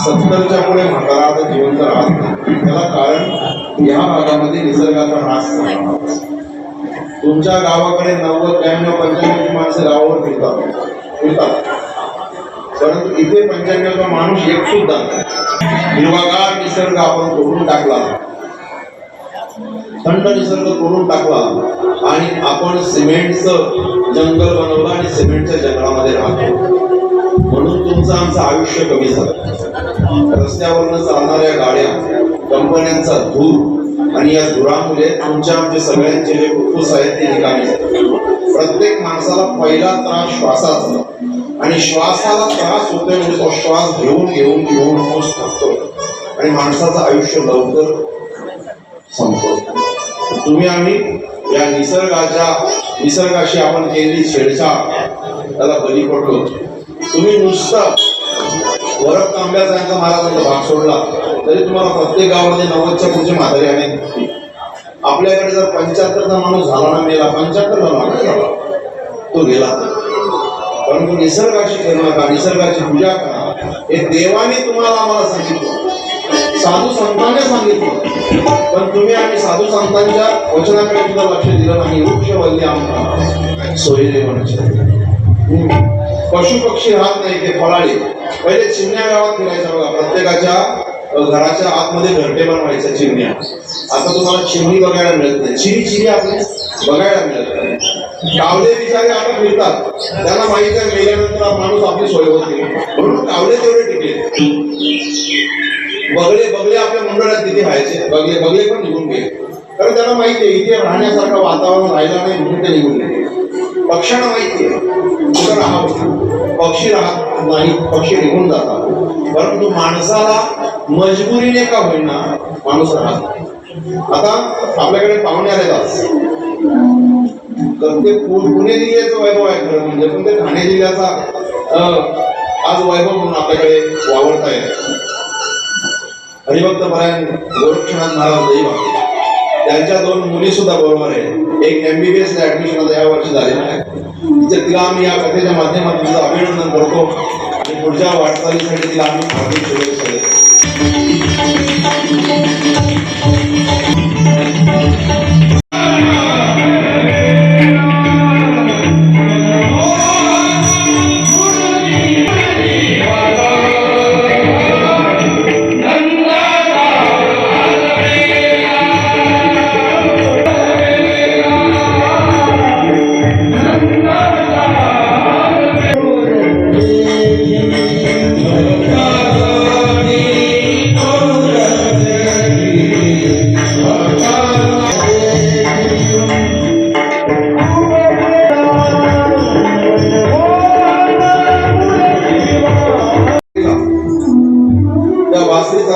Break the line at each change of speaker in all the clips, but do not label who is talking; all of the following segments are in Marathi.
सत्तरच्या पुढे म्हातारा आता जिवंत राहत नाही. त्याला कारण या भागामध्ये निसर्गाचा ऱ्हास झाला. तुमच्या गावाकडे 90, 92, 95 माणसं गावावर फिरतात, परंतु इथे 95 माणूस एक सुद्धा हिरवागार निसर्ग आपण तोडून टाकला, थंड निसर्ग तोडून टाकला आणि आपण सिमेंटचं जंगल बनवलं आणि सिमेंटच्या जंगलामध्ये राहतो. म्हणून तुमचं आमचं आयुष्य कमी झालं. रस्त्यावरनं चालणाऱ्या गाड्या, कंपन्यांचा धूर आणि या धुरामुळे तुमच्या आमच्या सगळ्यांचे जे फुफ्फुस आहेत ते निकामी झाले. प्रत्येक माणसाला पहिला त्रास श्वासाचा, आणि श्वासाला त्रास होतोय म्हणजे तो श्वास घेऊन घेऊन घेऊन होऊन थकतो आणि माणसाचं आयुष्य लवकर संपतो. तुम्ही आम्ही या निसर्गाशी आपण केलेली छेडछाड त्याला बली पडलो. तुम्ही नुसतं वरक तांब्याचा यांचा महाराजांचा भाग सोडला तरी तुम्हाला प्रत्येक गावामध्ये 90च्या पुढचे म्हातारे आहेत. आपल्याकडे जर 75चा माणूस झाला ना, मेला 75 झाला तो गेला. परंतु निसर्गाशी करू नका, निसर्गाची पूजा करा. हे देवाने तुम्हाला आम्हाला सांगितलं, साधू संतांनी सांगितलं, पण तुम्ही आम्ही साधू संतांच्या वचनाकडे सुद्धा लक्ष दिलं नाही. वृक्षवल्ली आमचा सोयरे म्हणायचे. पशु पक्षी राहत नाही, ते फळाळे. पहिले चिमण्या गावात फिरायच्या बघा, प्रत्येकाच्या घराच्या आतमध्ये घरटे बनवायच्या चिमण्या. आता तुम्हाला चिमणी बघायला मिळत नाही, चिरी आपले बघायला मिळत नाही. कावले बिचारे आता फिरतात, त्यांना माहिती आहे मेल्यानंतर माणूस आपली सोय होते, म्हणून कावले तेवढे टिकले. बगळे आपल्या मंडळात तिथे व्हायचे, बगळे पण निघून गेले, कारण त्यांना माहिती आहे इथे राहण्यासारखं वातावरण राहिलं नाही म्हणून ते निघून गेले. पक्ष्यांना माहिती आहे कुठं राहावं, पक्षी राहत नाही, पक्षी निघून जातात. परंतु माणसाला मजबुरीने का होईना माणूस राहत. आता आपल्याकडे पाहुणे आलेत, तर ते पुणे जिल्ह्याचं वैभव आहे खरं म्हणजे, पण ते ठाणे जिल्ह्याचा आज वैभव म्हणून आपल्याकडे वावरत आहे. हरिभक्त परायण गोरक्षनाथ महाराज दैव, त्यांच्या 2 मुली सुद्धा बरोबर आहे. एक MBBS ला ऍडमिशन आता या वर्षी झालेलं आहे. तिला आम्ही या कथेच्या माध्यमातून तिचं अभिनंदन करतो आणि पुढच्या वाटचालीसाठी तिला आम्ही हार्दिक शुभेच्छा देतो.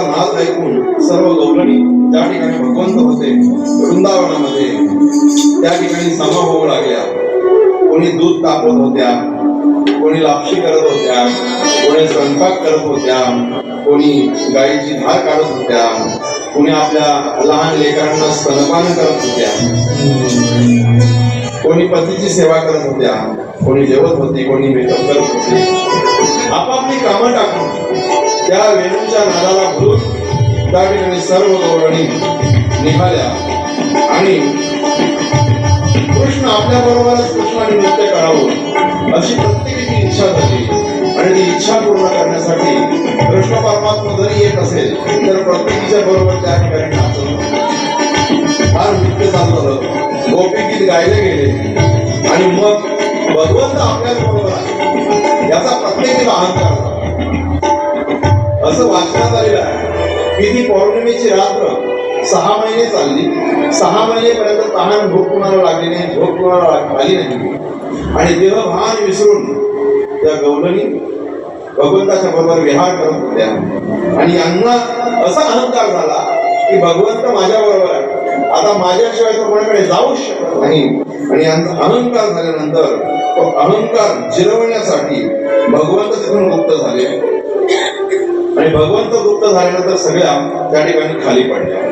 नाद ऐकून सर्व लोकांनी त्या ठिकाणी भगवंत होते वृंदावनामध्ये, त्या ठिकाणी सभा होऊ लागल्या. कोणी दूध तापवत होत्या, कोणी लापशी करत होत्या, कोणी स्वयंपाक करत होत्या, कोणी गायीची धार काढत होत्या, कोणी आपल्या लहान लेकरांना स्तनपान करत होत्या, कोणी पतीची सेवा करत होत्या, कोणी जेवत होती, कोणी मेकअप करत होती. आपापली कामं टाकून त्या वेणूच्या नादाला भरून त्या ठिकाणी सर्व गौरणी निघाल्या आणि कृष्ण आपल्या बरोबरच कृष्णाने नृत्य करावं अशी प्रत्येकाची इच्छा झाली. आणि ती इच्छा पूर्ण करण्यासाठी कृष्ण परमात्मा जरी येत असेल तर प्रत्येकीच्या बरोबर त्या ठिकाणी नाचत फार नृत्य चालू झालं, गोपीगीत गायले गेले आणि मग भगवंत आपल्याच बरोबर आहे याचा प्रत्येकीला अहंकार झाला. असं वाचण्यात आलेलं आहे की ती पौर्णिमेची रात्र 6 महिने चालली. 6 महिनेपर्यंत तहान भूक कुणाला लागली नाही, झोप कुणाला आली नाही. आणि देहभान विसरून त्या गवलनी भगवंताच्या बरोबर विहार करत होत्या. आणि यांना असा अहंकार झाला की भगवंत माझ्या बरोबर आहे, आता माझ्याशिवाय तो कोणाकडे जाऊच शकत नाही. आणि यांचा अहंकार झाल्यानंतर तो अहंकार जिरवण्यासाठी भगवंत तिथून गुप्त झाले. आणि भगवंत गुप्त झाल्यानंतर सगळ्या त्या ठिकाणी खाली पडल्या.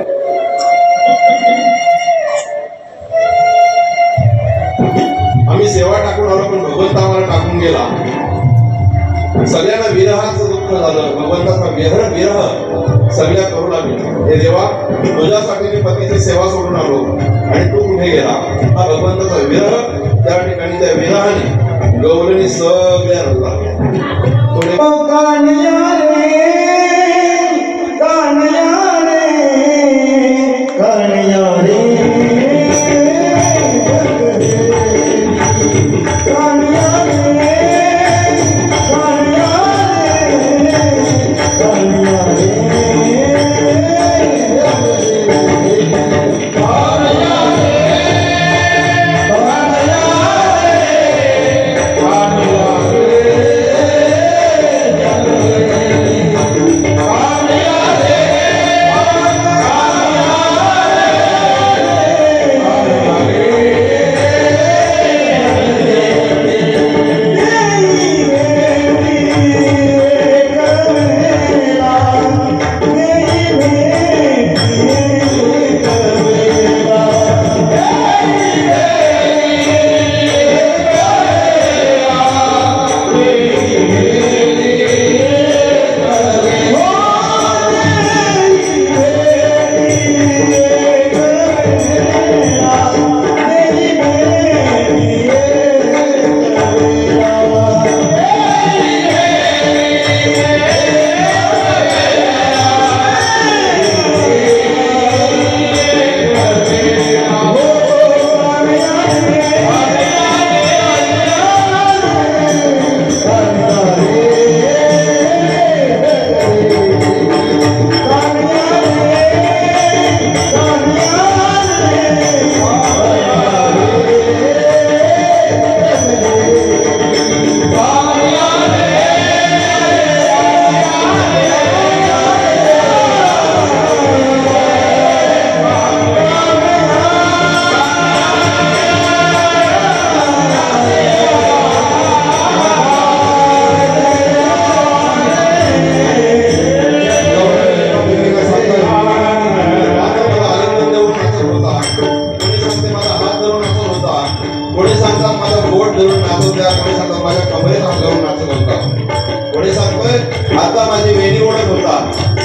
आम्ही सेवा टाकून आलो, पण भगवंत आम्हाला टाकून गेला. सगळ्यांना विरहाचं दुःख झालं. भगवंताचा विरह सगळ्या करू लागले. हे देवा, तुझ्यासाठी मी पतीची सेवा सोडून आलो आणि तू कुठे गेला? हा भगवंताचा विरह. त्या ठिकाणी त्या विरहाने गवलनी सगळ्या रडला. थोडे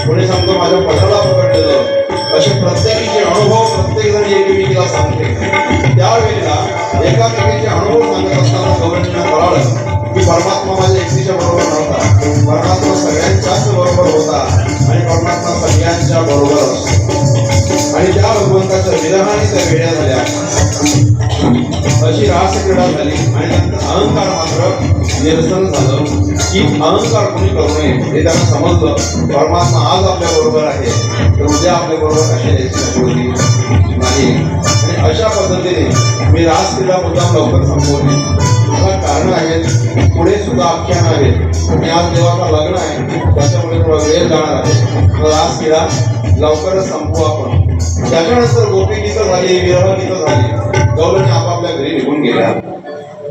कोणी सांगतो माझ्या पत्राला पकडलेलं. असे प्रत्येकीचे अनुभव प्रत्येक जण एकमेकीला सांगते. त्यावेळेला एकामेकीचे अनुभव सांगत असताना गवळणीला कळालं की परमात्मा माझ्या एकटीच्या बरोबर नव्हता, परमात्मा सगळ्यांच्याच बरोबर होता आणि परमात्मा सगळ्यांच्या बरोबर असतो. आणि त्या भगवंताच्या विरहाने त्या वेड्या झाल्या. अशी रासक्रीडा झाली. आणि नंतर अहंकार मात्र निरसन झालं की अहंकार कोणी करू नये हे त्यांना समजलं. परमात्मा आज आपल्या बरोबर आहे तर उद्या आपल्या बरोबर कशी यायची होती नाही. आणि अशा पद्धतीने मी रासक्रीडा मुद्दाम लवकर संपवली. मला कारण आहेत, पुढे सुद्धा आख्यान आहेत. आणि आज देवाचा लग्न आहे त्याच्यामुळे थोडा वेळ जाणार आहे. रासक्रीडा लवकरच संपवू आपण. त्याच्यानंतर गोपी गीतं झाली, विरह गीतं झाली. गवळणी आपापल्या घरी निघून गेल्या.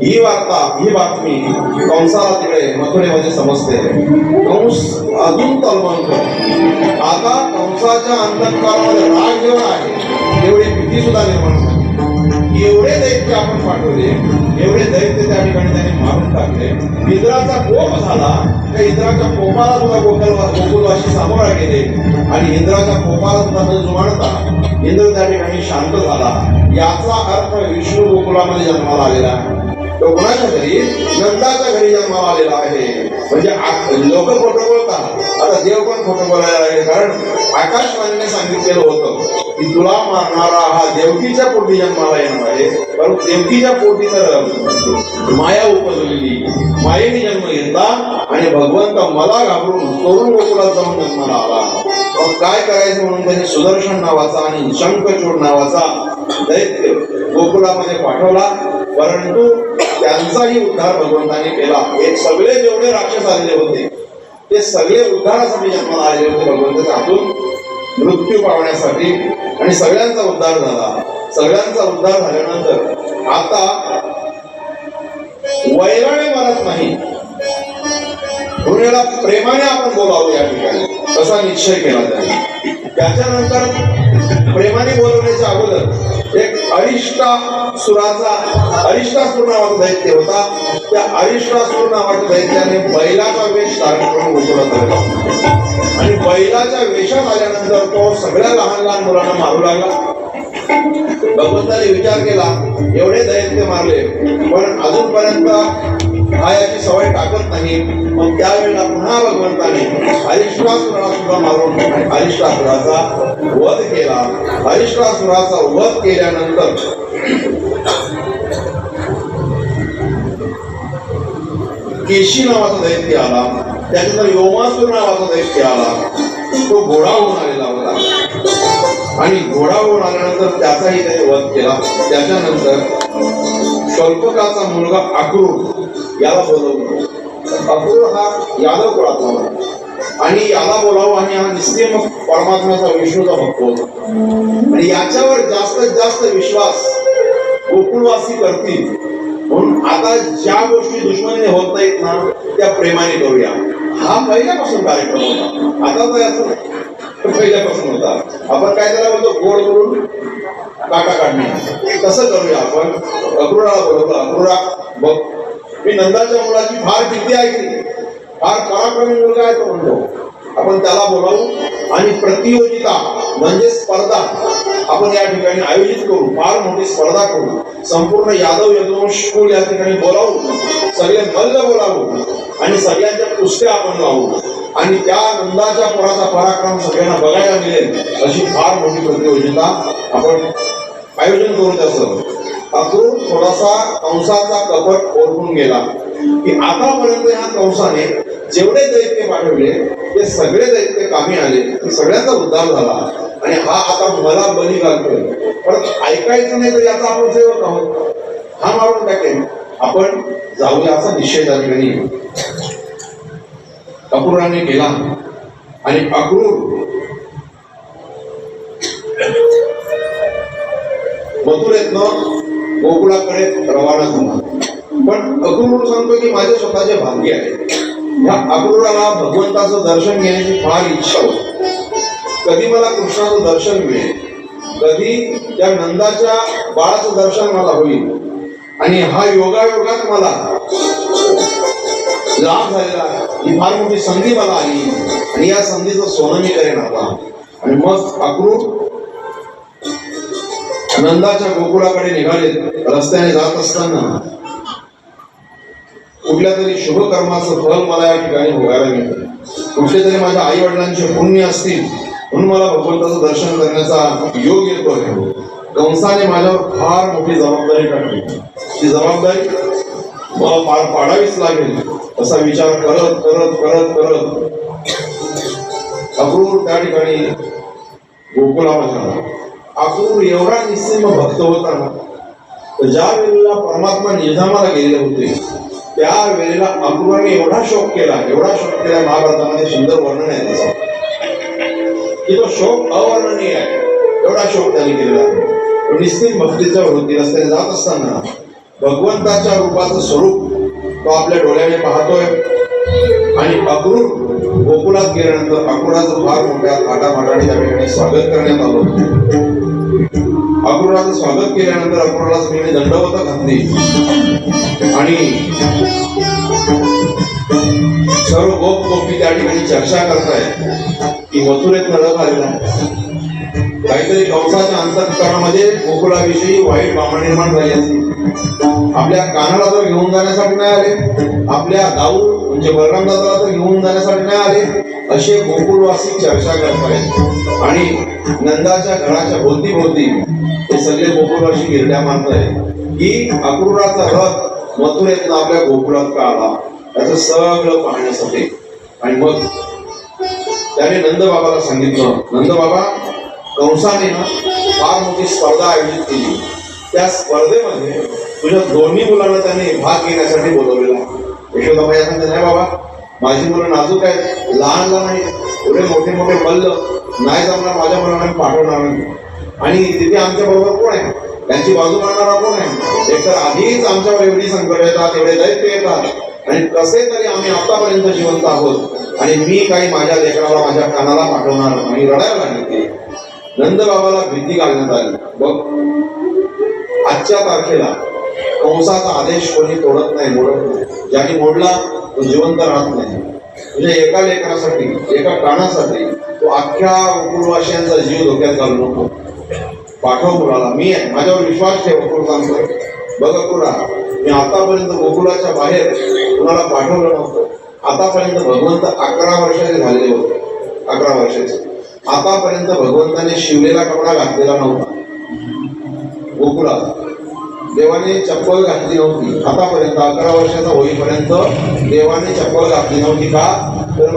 ही बातमी कंसाला तिकडे मथुरेमध्ये समजते. कंस अजून तलमंत. आता कंसाच्या अंतःकरणामध्ये राग जेवढा आहे तेवढी भीती सुद्धा निर्माण झाली. एवढे दैत्य आपण पाठवले, एवढे दैत्य त्या ठिकाणी त्याने मारून टाकले. इंद्राचा कोप झाला. त्या इंद्राच्या कोपाला सुद्धा गोकुलवासी सामोरा गेले आणि इंद्राच्या कोपाला सुद्धा न जुमानता इंद्र त्या ठिकाणी शांत झाला. याचा अर्थ विष्णू गोकुलामध्ये जन्माला आलेला तो कोणाच्या घरी? नंदाच्या घरी जन्माला आलेला आहे. म्हणजे लोक खोटं बोलतात, आता देव पण खोटं बोलायला लागले. कारण आकाशवाणीने सांगितलेलं होतं की तुला मारणारा हा देवकीच्या पोटी जन्माला येणार आहे. परंतु देवकीच्या पोटी तर माया उपजलेली, मायेने जन्म घेतला आणि भगवंत मला घाबरून तरुण गोकुलात जाऊन जन्माला आला. मग काय करायचं म्हणून त्यांनी सुदर्शन नावाचा आणि शंखचूड नावाचा दैत्य गोकुलामध्ये पाठवला. परंतु त्यांचाही उद्धार भगवंताने केला. हे सगळे जेवढे राक्षस आलेले होते ते सगळे उद्धारासाठी जन्माला आलेले होते भगवंताच्या हातून मृत्यू पावण्यासाठी, आणि सगळ्यांचा उद्धार झाला. सगळ्यांचा उद्धार झाल्यानंतर आता वैराने मारत नाही, म्हणून याला प्रेमाने आपण बोलावं या ठिकाणी तसा निश्चय केला त्याने. त्याच्यानंतर प्रेमाने बोलवण्याच्या अगोदर एक अरिष्टासूर नावाचा दैत्य होता. त्या अरिष्टासूर नावाच्या दैत्याने बैलाचा वेश धारण करून गोकुळात आला, आणि बैलाच्या वेशात आल्यानंतर तो सगळ्या लहान लहान मुलांना मारू लागला. भगवंताने विचार केला एवढे दैत्य मारले पण अजूनपर्यंत हा याची सवय टाकत नाही. मग त्यावेळेला पुन्हा भगवंताने अरिष्टासुराला सुद्धा मारून अरिष्टासुराचा वध केला. अरिष्टासुराचा वध केल्यानंतर केशी नावाचा दैत्य आला, त्याच्यानंतर योमासूर नावाचा दैत्य आला. तो घोडा होऊन आलेला होता, आणि घोडा होऊन आल्यानंतर त्याचाही त्याने वध केला. त्याच्यानंतर स्वल्पकाचा मुलगा अक्रूर याला बोलवलं. अक्रूर हा यादव कुळातला होता, आणि याला बोलावं, आणि हा निस्सीम परमात्म्याचा विष्णूचा भक्त होता, आणि याच्यावर जास्तीत जास्त विश्वास गोकुळवासी करतील. म्हणून आता ज्या गोष्टी दुश्मनीने होत नाहीत ना त्या प्रेमाने करूया. हा पहिल्यापासून कार्यक्रम होता, आता तर याचं पहिल्यापासून होता. आपण काय त्याला बोलतो गोड करून काटा काढणे, तसं करूया आपण. अक्रूराला बोलवलं. अक्रूरा बघ, मी नंदाच्या मुलाची फार भीती ऐकली, फार पराक्रमी मुलगा आहे तो म्हणतो. आपण त्याला बोलावू आणि प्रतियोगिता म्हणजे स्पर्धा आपण या ठिकाणी आयोजित करू. फार मोठी स्पर्धा करू. संपूर्ण यादव यदुवंश कुळ या ठिकाणी बोलावू, सगळे मल्ल बोलावू, आणि सगळ्यांच्या कुस्त्या आपण लावू, आणि त्या नंदाच्या पुराचा पराक्रम सगळ्यांना बघायला मिळेल अशी फार मोठी प्रतियोगिता आपण आयोजन करू. त्याचं अक्रूर थोडासा कंसाचा कपट ओळखून गेला की आतापर्यंत ह्या कंसाने जेवढे दैत्य पाठवले ते सगळे दैत्य कामी आले, सगळ्यांचा उद्धार झाला, आणि हा आता मला बली घालतोय. परत ऐकायचं नाही तर याचा आपण सेवक आहोत, हा मारून टाकेल, आपण जाऊया असा निश्चय त्या ठिकाणी अक्रूराने केला. आणि अक्रूर मथुरेतनं गोकुळाकडे रवाना झाला. पण अक्रूर सांगतो की माझे स्वतःचे भाग्य आहे. या अक्रूराला भगवंताचं दर्शन घेण्याची फार इच्छा होती. कधी मला कृष्णाचं दर्शन मिळेल, कधी त्या नंदाच्या बाळाचं दर्शन मला होईल, आणि हा योगायोगात मला लाभ झालेला आहे. ही फार मोठी संधी मला आली, आणि या संधीचं सोनं मी करेन आता. आणि मग अक्रूर नंदाच्या गोकुळाकडे निघाले. रस्त्याने जात असताना कुठल्या तरी शुभ कर्माचं फल मला या ठिकाणी भोगायला मिळतं, कुठले तरी माझ्या आई वडिलांचे पुण्य असतील म्हणून मला भगवंताचं दर्शन करण्याचा योग येतोय. कंसाने माझ्यावर फार मोठी जबाबदारी टाकली, ती जबाबदारी मला पार पाडावीच लागेल असा विचार करत करत करत करत अक्रूर त्या ठिकाणी गोकुळामध्ये आला. अक्रूर एवढा निस्सीम भक्त होता ना, तर ज्या वेळेला परमात्मा निजामाला गेले होते त्या वेळेला अक्रूराने एवढा शोक केला, महाभारतामध्ये सुंदर वर्णन आहे त्याचा, की तो शोक अवर्णनीय आहे. एवढा शोक त्यांनी केलेला आहे. निस्सीम भक्तीच्या वृत्ती रस्त्याने जात असताना भगवंताच्या रूपाचं स्वरूप तो आपल्या डोळ्याने पाहतोय. आणि अक्रूर गोकुळात गेल्यानंतर अक्रूराचं फार मोठ्या थाटामाटाने त्या ठिकाणी स्वागत करण्यात आलं. अक्रूराचं स्वागत केल्यानंतर अक्रूराला सगळ्यांनी दंडवत घातली, आणि सर्व गोप गोपी त्या ठिकाणी चर्चा करतायत की मथुरेत नरक आलेला काहीतरी कंसाच्या अंतःकरणामध्ये गोकुळाविषयी वाईट भावना निर्माण झाली असती. आपल्या कानाला तर घेऊन जाण्यासाठी नाही आले, आपल्या दाऊ म्हणजे बलराम दादाला तर घेऊन जाण्यासाठी नाही आले, असे गोकुळवासी चर्चा करतायत. आणि नंदाच्या घराच्या भोवती ते सगळे गोकुळवासी गिरड्या मारताय की अक्रूराचा रथ मथुरेतनं आपल्या गोकुळात का आला, त्याचं सगळं पाहण्यासाठी. आणि मग त्याने नंदबाबाला सांगितलं, नंदबाबा कंसाने ना फार मोठी स्पर्धा आयोजित केली, त्या स्पर्धेमध्ये तुझ्या दोन्ही मुलांना त्याने भाग घेण्यासाठी बोलवलेला आहे. यशोदाबाई सांगते, नाही बाबा, माझी मुलं नाजूक आहेत, लहान लहान आहेत, एवढे मोठे मोठे मल्ल नाही जमणार, माझ्या मुलांना पाठवणार नाही. आणि तिथे आमच्या बरोबर कोण आहे, त्यांची बाजू मांडणारा कोण आहे? एकतर आधीच आमच्यावर एवढी संकट येतात, एवढे दैत्य येतात, आणि कसे तरी आम्ही आतापर्यंत जिवंत आहोत, आणि मी काही माझ्या लेकराला माझ्या कानाला पाठवणार आणि रडायला लागले. नंद बाबाला भीती घालण्यात आली. बघ, आजच्या तारखेला कंसाचा आदेश कोणी तोडत नाही, मोडत नाही. ज्याने मोडला तो जिवंत राहत नाही. म्हणजे एका लेकरासाठी, एका कानासाठी तो अख्ख्या गोकुळवासियांचा जीव धोक्यात घालू नको. पाठव मुलाला, मी आहे, माझ्यावर विश्वास ठेव. गोकुळ सांगतोय, बघ अक्रूरा, मी आतापर्यंत गोकुळाच्या बाहेर कुणाला पाठवलं नव्हतं. आतापर्यंत भगवंत 11 वर्षाचे झालेले होते, 11 वर्षाचे. आतापर्यंत भगवंताने शिवलेला कपडा घातलेला नव्हता. गोकुळात देवाने चप्पल घातली नव्हती आतापर्यंत. 11 वर्षाचा होईपर्यंत देवाने चप्पल घातली नव्हती. का तर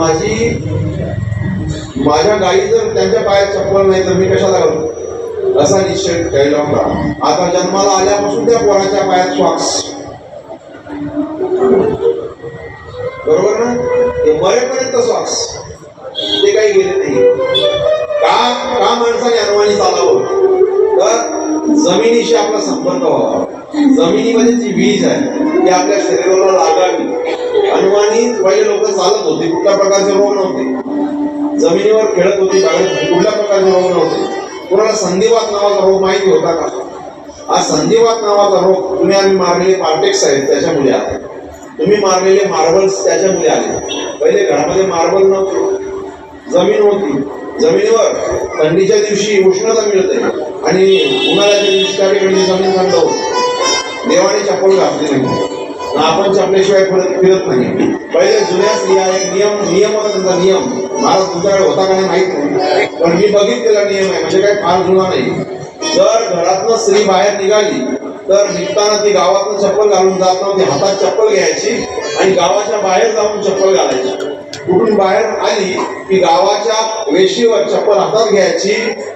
माझ्या गायी जर त्यांच्या पायात चप्पल नाही तर मी कशाला घालू, असा निश्चय केला होता. आता जन्माला आल्यापासून त्या पोराच्या पायात सॉक्स, बरोबर ना, ते मरेपर्यंत सॉक्स, ते काही गेले नाही. का माणसाने अनवाणी चालावं, तर जमिनीशी आपला संपर्क व्हावा. जमिनीमध्ये जी वीज आहे ती आपल्या शरीराला लागावी. अनवाणी पहिले लोक चालत होते, कुठल्या प्रकारचे रोग नव्हते, जमिनीवर खेळत होती, कुठल्या प्रकारचे रोग नव्हते. कोणाला संधिवात नावाचा रोग माहिती होता का? हा संधिवात नावाचा रोग तुम्ही आम्ही मारलेले पार्टेक्स आहेत त्याच्यामुळे आले, तुम्ही मारलेले मार्बल्स त्याच्यामुळे आले. पहिले घरामध्ये मार्बल नव्हते, जमीन होती, जमिनीवर थंडीच्या दिवशी उष्णता मिळते आणि उन्हाळ्याच्या दिवशी त्या ठिकाणी जमीन थंड होते. देवाने चप्पल घातली नाही, आपण चपल्याशिवाय फिरत नाही. पहिले जुन्या स्त्रिया एक नियम होता त्यांचा. नियम महाराज तुमच्याकडे होता का नाही माहित नाही, पण मी बघितलेला नियम आहे, म्हणजे काही फार जुना नाही. जर घरातनं स्त्री बाहेर निघाली तर निघताना ती गावातनं चप्पल घालून जात नव्हती, हातात चप्पल घ्यायची आणि गावाच्या बाहेर जाऊन चप्पल घालायची. कुठून बाहेर आली की गावाच्या वेशीवर चप्पल हातात घ्यायची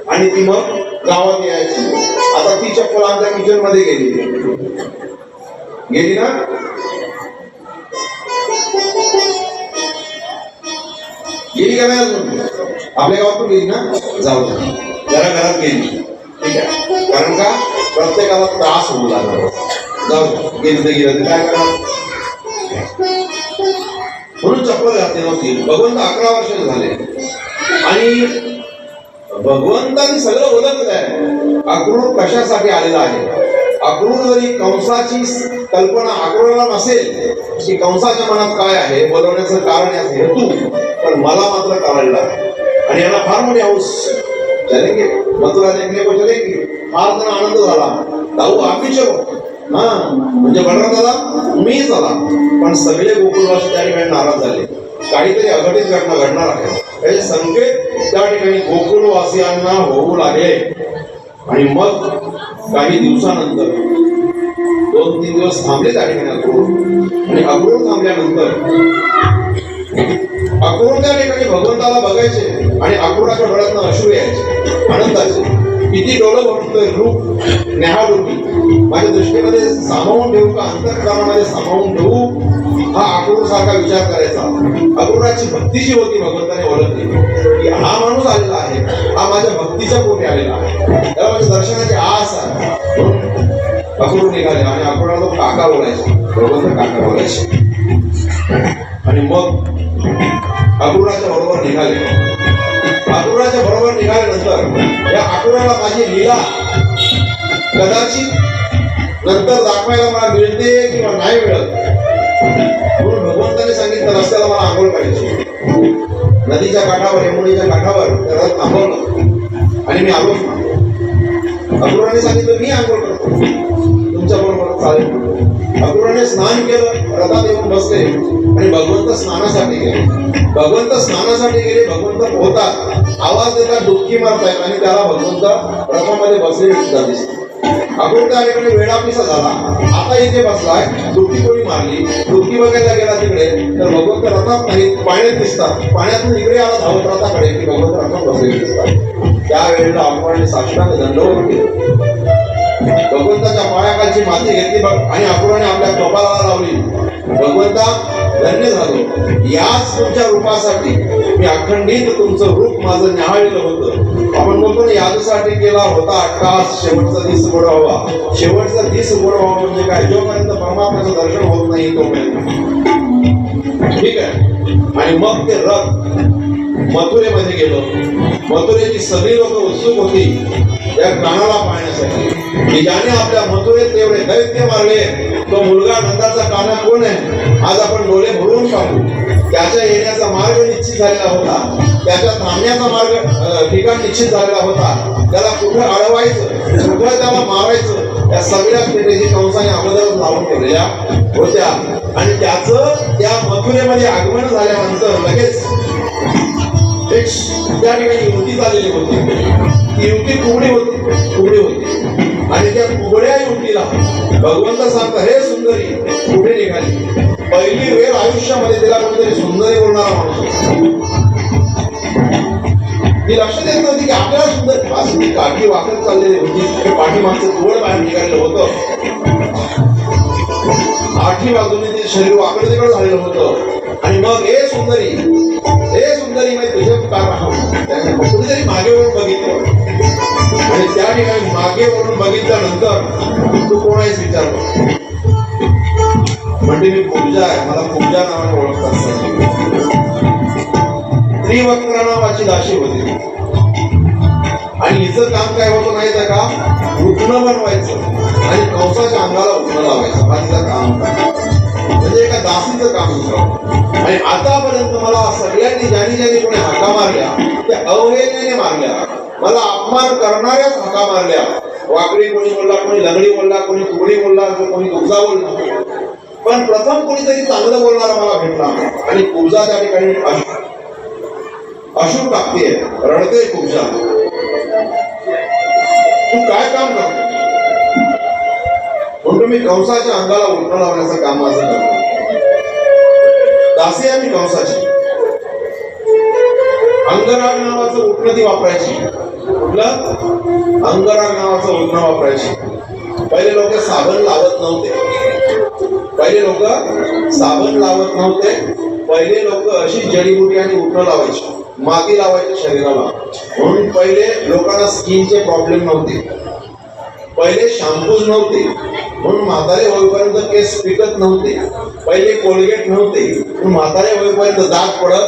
आणि ती मग गावात यायची. आता ती चप्पल आमच्या किचन मध्ये गेली ना, गेली का नाही अजून? आपल्या गावातून गेली ना, जाऊ दे, जरा घरात गेली, ठीक आहे. कारण का प्रत्येकाला त्रास होऊ लागला, जाऊ दे, गेली तर गेलं, काय करणार, म्हणून चप्पल घातली नव्हती. भगवंत 11 वर्ष झाले आणि भगवंताने सगळं ओळखलं आहे. अक्रूर कशासाठी आलेला आहे. अक्रूर जरी कंसाची कल्पना अक्रूरला नसेल की कंसाच्या मनात काय आहे, बोलवण्याचं कारण आहे हेतू, पण मला मात्र कळायला आणि याला फार मोठी हौस. चलेंगे मथुरा देखने को चलेंगे, फार जण आनंद झाला. जाऊ आम्ही चलो हा, म्हणजे बलराम दादा तुम्ही चला. पण सगळे गोकुळवासी त्या ठिकाणी नाराज झाले. काहीतरी अघटित घटना घडणार आहे याचे संकेत त्या ठिकाणी गोकुळवासियांना होऊ लागले. आणि मग काही दिवसानंतर 2-3 दिवस थांबले त्या ठिकाणी अक्रूर. आणि अक्रूर थांबल्यानंतर अक्रूर त्या ठिकाणी भगवंताला बघायचे आणि अक्रूराच्या डोळ्यातनं अश्रू यायचे आनंदाचे. किती डोळं बघतोय रूप न्याहाळून माझ्या दृष्टीमध्ये सामावून ठेवू का, अंतःकरणामध्ये सामावून ठेवू, हा अक्रूर सारखा विचार करायचा. अक्रूराची भक्तीची होती भगवंताने ओळखली की हा माणूस आलेला आहे, हा माझ्या भक्तीच्या पोटी आलेला आहे, त्याला माझ्या दर्शनाची आस आहे. अक्रूर निघाले आणि अक्रूराला तो काका बोलायचे, भगवंत काका बोलायचे. आणि मग अक्रूराच्या बरोबर निघाले. अक्रूराच्या बरोबर निघाल्यानंतर या अक्रूराला माझी लीला कदाचित नंतर दाखवायला मला मिळते किंवा नाही मिळत, म्हणून भगवंताने सांगितलं रस्त्याला मला आंघोळ करायची. नदीच्या काठावर, यमुनेच्या काठावर रथ थांबवलं आणि मी आलो. अक्रूराने सांगितलं मी आंघोळ करतो, तुमच्या बरोबर चालेल. अक्रूराने स्नान केलं, रथात येऊन बसले आणि भगवंत स्नानासाठी गेले. भगवंत स्नानासाठी गेले. भगवंत पोहतात, आवाज देतात, डुबकी मारतायत आणि त्याला भगवंत रथामध्ये बसलेले सुद्धा दिसतात. अक्रूर त्या ठिकाणी वेळापिसा झाला. आता इथे बसलाय, डुबकी कोणी मारली, डुबकी बघायला गेला तिकडे तर भगवंत रथात नाही, पाण्यात दिसतात. पाण्यातून इकडे आला धावत रथाकडे की भगवंत रथात बसलेले दिसतात. त्यावेळेला अक्रूराने साष्टांग दंडवत केले. भगवंताच्या पायाखालची माती घेतली बघ आणि अक्रूराने आपल्या कपाळाला लावली. भगवंता धन्य झालो, याच तुमच्या रूपासाठी मी अखंडित तुमचं रूप माझं न्याहाळलं होतं. आपण बोलतो ना, यादसाठी केला होता अट्टास, शेवटचा दिस गोड व्हावा. शेवटचा दिस गोड व्हावा म्हणजे काय? जोपर्यंत परमात्म्याचं दर्शन होत नाही तोपर्यंत. ठीक आहे. आणि मग ते रथ मथुरेमध्ये गेलो. मथुरेची सगळी लोक उत्सुक होती या कानाला पाहण्यासाठी की ज्याने आपल्या मथुरेत तेवढे दैत्य मारले, तो मुलगा नंदाचा काना कोण आहे? आज आपण डोळे भरून पाहू. त्याच्या येण्याचा मार्ग निश्चित झालेला होता, त्याच्या थांबण्याचा मार्ग ठिकाण निश्चित झालेला होता. त्याला कुठं अडवायचं, कुठं त्याला मारायचं, या सगळ्या पेटेची कंसाने अगोदरच लावून ठेवलेल्या होत्या. आणि त्याचं त्या मथुरेमध्ये आगमन झाल्यानंतर लगेच त्या ठिकाणी युवती चाललेली होती. ती युवती कुबडी होती आणि त्या कुबड्या युवतीला भगवंत सांगता, हे सुंदरी कुठे निघाली? पहिली वेळ आयुष्यामध्ये तिला कोणतरी सुंदरी बोलणारा माणूस. ती लक्ष देत नव्हती की आपल्याला सुंदर असली काठी वाकत चाललेली होती. पाठीमागचं तुवड बाहेर निघालेलं होतं. आठी बाजूने ते शरीर वाकडे तिकडे झालेलं होतं. आणि मग हे सुंदरी मी तुझे काय राहावं, कुठेतरी मागे वरून बघितलं. आणि त्या ठिकाणी मागे वरून बघितल्यानंतर तू कोण आहेस विचारलं. म्हणजे मी पूजा आहे, मला पूजा नावाने ओळखतात. त्रिवक्र नावाची दाशी होती आणि हिचं काम काय होतं माहिती आहे का? उठणं बनवायचं आणि कंसाच्या अंगाला उठणं लावायचं. हा तिचं काम होतं. म्हणजे एका दासीचं काम होतं. आणि आतापर्यंत मला सगळ्यांनी ज्यांनी कोणी हाका मारल्या त्या अवहेलनेने मारल्या, मला अपमान करणाऱ्याच हाका मारल्या. वाकडी कोणी बोलला, कोणी लंगडी बोलला, कोणी कुबडी बोलला, कोणी कुबजा बोलला. पण प्रथम कोणीतरी चांगलं बोलणारा मला भेटला आणि कुबजा त्या ठिकाणी अश्रू टाकते, रडते कुबजा. तू काय काम करतो? म्हणतो मी कंसाच्या अंगाला उठणं लावण्याचं काम माझं करतो. दासी आहे मी कंसाची. अंगराग नावाचं उठणं ती वापरायची. कुठलं? अंगराग नावाचं उठणं वापरायची. पहिले लोक साबण लावत नव्हते. पहिले लोक अशी जडीबुटी आणि उठणं लावायची, माती लावायची शरीराला. म्हणून पहिले लोकांना स्किनचे प्रॉब्लेम नव्हते. पहिले शॅम्पूज नव्हते, म्हणून म्हातारे होईपर्यंत केस पिकत नव्हते. पहिले कोलगेट नव्हते, म्हणून म्हातारे होईपर्यंत दात पडत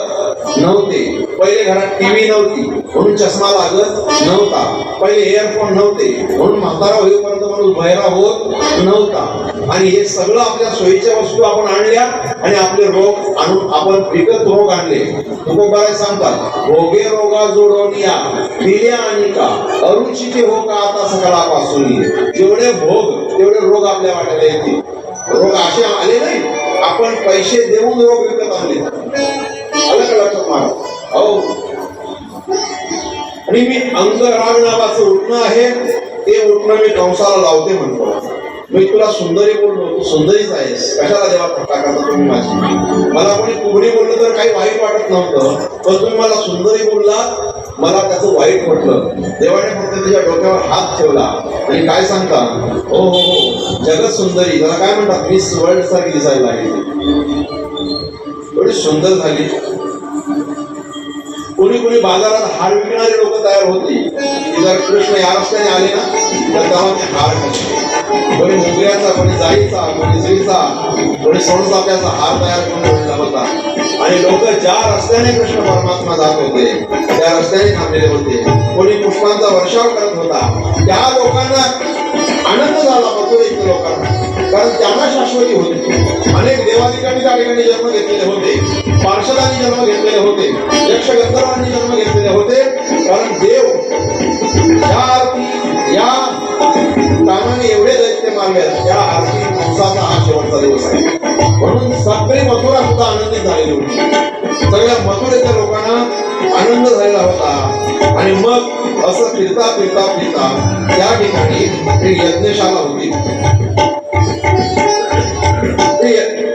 नव्हते. पहिले घरात टीव्ही नव्हती, म्हणून चष्मा लागत नव्हता. पहिले एअरफोन नव्हते, म्हणून म्हातारा होईपर्यंत माणूस बहिरा होत नव्हता. आणि हे सगळं आपल्या सोयीच्या वस्तू आपण आणल्या आणि आपले रोग आणून आपण विकत रोग आणले. तुकोबाराय सांगतात, भोगे रोगा जोडवनिया दिल्या आणि का अरुचिते हो का आता सकाळपासून. जेवढे भोग तेवढे रोग आपल्या वाट्याला येतील. रोग असे आले नाही, आपण पैसे देऊन रोग विकत आणले. आलं का लक्षात मारा? हो. आणि मी अंगराग नावाचं उठणं आहे, ते उठणं मी कंसाला लावते म्हणतो. मी तुला सुंदरी बोललो, तू सुंदरीच आहेस, कशाला देवा थट्टा करता तुम्ही माझी? मला कोणी कुबडी बोललं तर काही वाईट वाटत नव्हतं, पण तुम्ही मला सुंदरी बोलला, मला त्याचं वाईट वाटलं. देवाने फक्त तुझ्या डोक्यावर हात ठेवला आणि काय सांगता, हो हो हो जगत सुंदरी, त्याला काय म्हणतात, मिस वर्ल्ड सारखी दिसायला लागली, एवढी सुंदर झाली. कोणी कोणी बाजारात हार विकणारे लोक तयार होती. जर कृष्ण या रस्त्याने आले ना तर तेव्हा ते हार घालते. कोणी मोगऱ्याचा, कोणी जाईचा, कोणी जुईचा, कोणी सोनचाफ्याचा हार तयार करून ठेवला होता. आणि लोक ज्या रस्त्याने कृष्ण परमात्मा जात होते त्या रस्त्याने थांबलेले होते. कोणी पुष्पांचा वर्षाव करत होता. त्या लोकांना आनंद झाला, मथुरेतील लोकांना, कारण त्यांना शाश्वती होती. अनेक देवाधिकांनी त्या ठिकाणी जन्म घेतलेले होते, पार्षदांनी जन्म घेतलेले होते, यक्ष गंधर्वांनी जन्म घेतलेले होते. कारण देव या आरती या कामाने एवढे दैत्य मारले, त्या आरती कंसाचा हा शेवटचा दिवस आहे. म्हणून सगळी मथुरा सुद्धा आनंदित झालेली होती. सगळ्या मथुरेच्या लोकांना आनंद झालेला होता. आणि मग असं फिरता फिरता फिरता त्या ठिकाणी एक यज्ञशाला होती.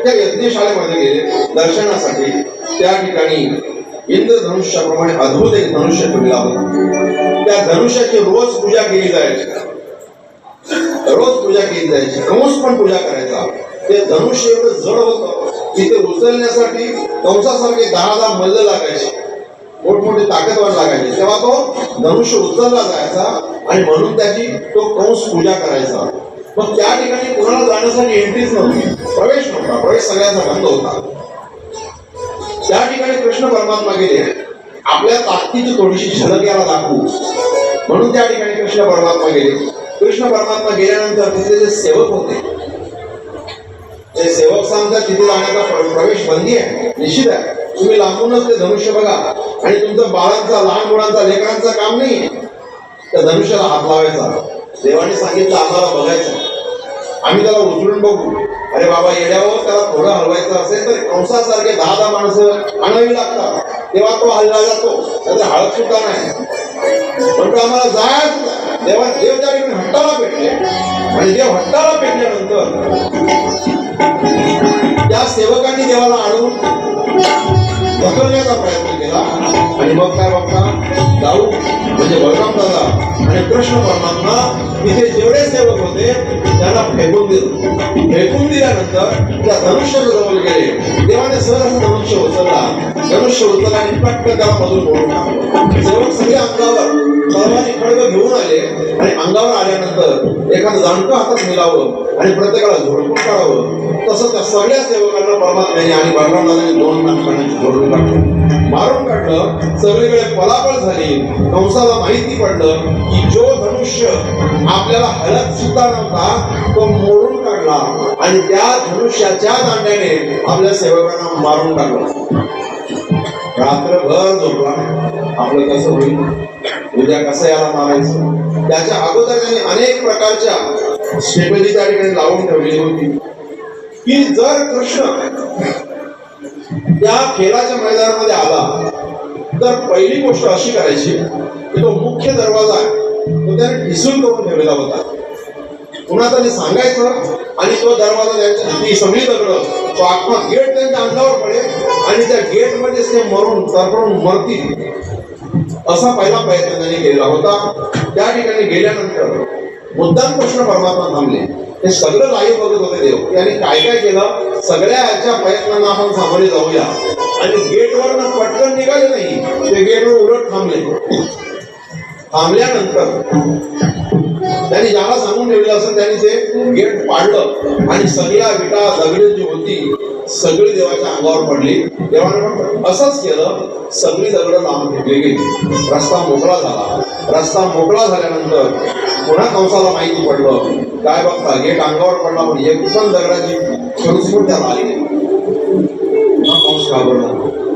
त्या यज्ञशाळेमध्ये गेले दर्शनासाठी. त्या ठिकाणी इंद्रधनुष्याप्रमाणे अद्भुत एक धनुष्य ठेवलेला होता. त्या धनुष्याची रोज पूजा केली जायची. रोज पूजा केली जायची, कंस पण पूजा करायचा. ते धनुष्य एवढं जड होतं की ते उचलण्यासाठी कंसासारखे 10 मल्ल लागायचे, मोठमोठे ताकदवान लागायचे. तेव्हा तो धनुष्य उचलला जायचा आणि म्हणून त्याची तो कंस पूजा करायचा. मग त्या ठिकाणी कोणाला जाण्यासाठी एंट्रीच नव्हती, प्रवेश नव्हता, प्रवेश सगळ्यांचा बंद होता. त्या ठिकाणी कृष्ण परमात्मा गेले, आपल्या ताकदीची थोडीशी झलक याला दाखवू म्हणून त्या ठिकाणी कृष्ण परमात्मा गेले. कृष्ण परमात्मा गेल्यानंतर तिथले जे सेवक होते, ते सेवक सांगतात तिथे जाण्याचा प्रवेश बंदी आहे, निश्चित आहे. तुम्ही लांबूनच ते धनुष्य बघा आणि तुमचं बाळांचा, लहान मुलांचा, लेकरांचा काम नाही त्या धनुष्याला हात लावायचा. देवाने सांगितलं आम्हाला बघायचं, आम्ही त्याला उचलून बघू. अरे बाबा, येड्यावर त्याला थोडं हलवायचं असेल तर कंसासारखे 10 माणसं आणावी लागतात, तेव्हा तो हलला जातो, त्याचे हळद सुद्धा नाही. पण आम्हाला जायचं. देव त्या ठिकाणी हट्टाला पेटले आणि देव हट्टाला पेटल्यानंतर त्या सेवकांनी देवाला आणून ढकलण्याचा प्रयत्न केला. आणि मग काय बघता, दाऊ म्हणजे बलराम दादा आणि कृष्ण परमात्मा तिथे जेवढे सेवक होते त्यांना फेकून दिलं. फेकून दिल्यानंतर त्या धनुष्याच्या जवळ गेले. देवाने सहज धनुष्य उचलला, धनुष्य उचलला आणि पटकन त्याला मधून मोडून टाकलं. सेवक सगळे अंगावर तलवारी खडग घेऊन आले आणि अंगावर आल्यानंतर एखादं जाणतं हातात मिळावं आणि प्रत्येकाला झोडपून काढावं. तसं त्या सगळ्या सेवकांना परमात्म्याने आणि बलरामदादाने 2 नाटकांनी झोडून काढलं, मारून काढलं. सगळीकडे पलापळ झाली. कंसाला माहिती पडलं की जो धनुष्य आपल्याला हलत सुद्धा नव्हता तो मोडून काढला आणि त्या धनुष्याच्या दांड्याने आपल्या सेवकांना मारून टाकलं. रात्रभर झोपला. आपलं कसं होईल, उद्या कसं याला मारायचं, त्याच्या अगोदर त्यांनी अनेक प्रकारच्या स्ट्रॅटेजी त्या ठिकाणी लावून ठेवलेली होती की जर कृष्ण त्या खेळाच्या मैदानामध्ये आला तर पहिली गोष्ट अशी करायची की तो मुख्य दरवाजा तो त्याने ठिसून करून ठेवलेला होता. पुन्हा त्याने सांगायचं आणि तो दरवाजा त्यांच्या ती सगळी दगड तो अख्खा गेट त्यांच्या अंगावर पडेल आणि त्या गेट मध्ये ते मरून तरफडून मरतील असा पहिला प्रयत्न त्यांनी केलेला होता. त्या ठिकाणी गेल्यानंतर मुद्दाम कृष्ण परमात्मा थांबले. हे सगळं लाईव्ह बघत होते देव. त्यांनी काय काय केलं, सगळ्या याच्या प्रयत्नांना आपण सामोरे जाऊया. आणि गेटवरनं पटकन निघाले नाही, ते गेटवर उलट थांबले. थांबल्यानंतर त्यांनी ज्याला सांगून ठेवलं असं त्यांनी ते गेट पाडलं आणि सगळ्या विटा दगड जी होती सगळी देवाच्या अंगावर पडली. देवाने असंच केलं, सगळी दगड लांब फेकली गेली. रस्ता मोकळा झाला. रस्ता मोकळा झाल्यानंतर पुन्हा कंसाला माहिती पडलं. काय बघता, गेट अंगावर पडला म्हणजे एक पण दगडाची संस्कृत त्याला आली नाही. कंस घाबरला.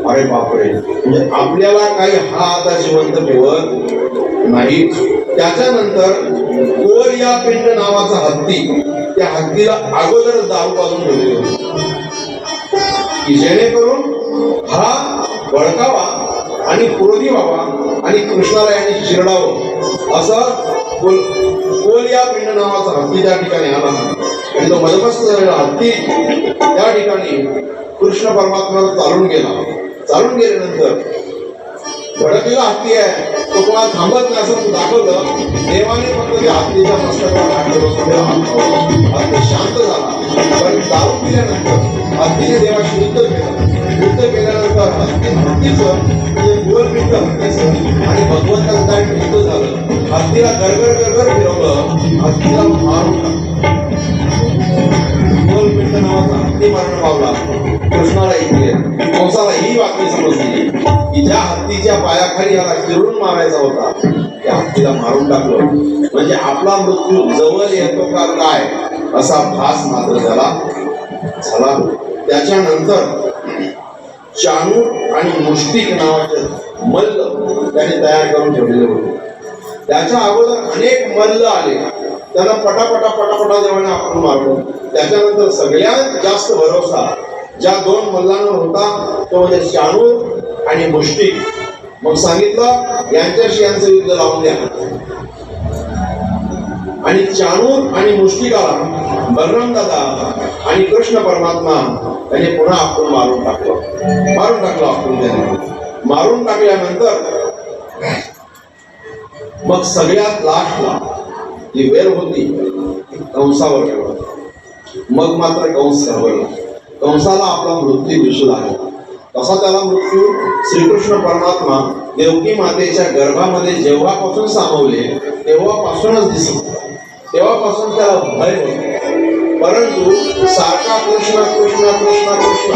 अरे बापरे, म्हणजे आपल्याला काही हा आता जिवंत ठेवत नाही. त्याच्यानंतर कोरिया पिंड नावाचा हत्ती, त्या हत्तीला अगोदरच दारू पाजून ठेवले होते की जेणेकरून हा बळकावा आणि क्रोधी व्हावा आणि कृष्णाला यांनी शिरडावं. असं कोरिया पिंड नावाचा हत्ती त्या ठिकाणी आला आणि तो मदमस्त झालेला हत्ती त्या ठिकाणी कृष्ण परमात्म्यावर चालून गेला. चालून गेल्यानंतर भडकलेला हत्ती आहे, तो कोणाला थांबत नाही असं दाखवलं. देवाने फक्त त्या हत्तीच्या मस्तकावर हात ठेवला. हत्ती शांत झाला. पण दारू पिल्यानंतर हत्तीने देवाशी युद्ध केलं. युद्ध केल्यानंतर हत्तीचं म्हणजे गोलपिंड हत्तीचं आणि भगवंताचं युद्ध झालं. हत्तीला गरगर गरगर फिरवलं, हत्तीला मारून टाकलं. गोलपिंड नावाचा हत्ती मरण पावला. कृष्णाला इथे कंसाला ही बातमी समजली की ज्या हत्तीच्या पायाखाली याला चिरून मारायचा होता त्या हत्तीला मारून टाकलं. म्हणजे आपला मृत्यू जवळ येतो का काय असा भास मात्र त्याला झाला. त्याच्यानंतर चाणूर आणि मुष्टिक नावाचे मल्ल त्याने तयार करून ठेवलेले होते. त्याच्या अगोदर अनेक मल्ल आले, त्यांना पटापटा देवाने आपण मारलो. त्याच्यानंतर सगळ्यात जास्त भरोसा ज्या 2 मल्लांवर होता तो म्हणजे चाणूर आणि मुष्टिक. मग सांगितलं यांच्याशी यांचं युद्ध लावून द्या. आणि चाणूर आणि मुष्टिकाला बलराम दादा आणि कृष्ण परमात्मा यांनी पुन्हा आपण मारून टाकलं आपण. त्याने मारून टाकल्यानंतर मग सगळ्यात लास्टला जी वेळ होती कंसावर ठेवलं. मग मात्र कंस घाबरला. कंसाला आपला मृत्यू दिसू लागला. कसा त्याला मृत्यू? श्रीकृष्ण परमात्मा देवकी मातेच्या गर्भामध्ये जेव्हापासून सामावले तेव्हापासूनच दिसत. तेव्हापासून त्याला भय होता. परंतु सारखा कृष्ण कृष्ण कृष्ण कृष्ण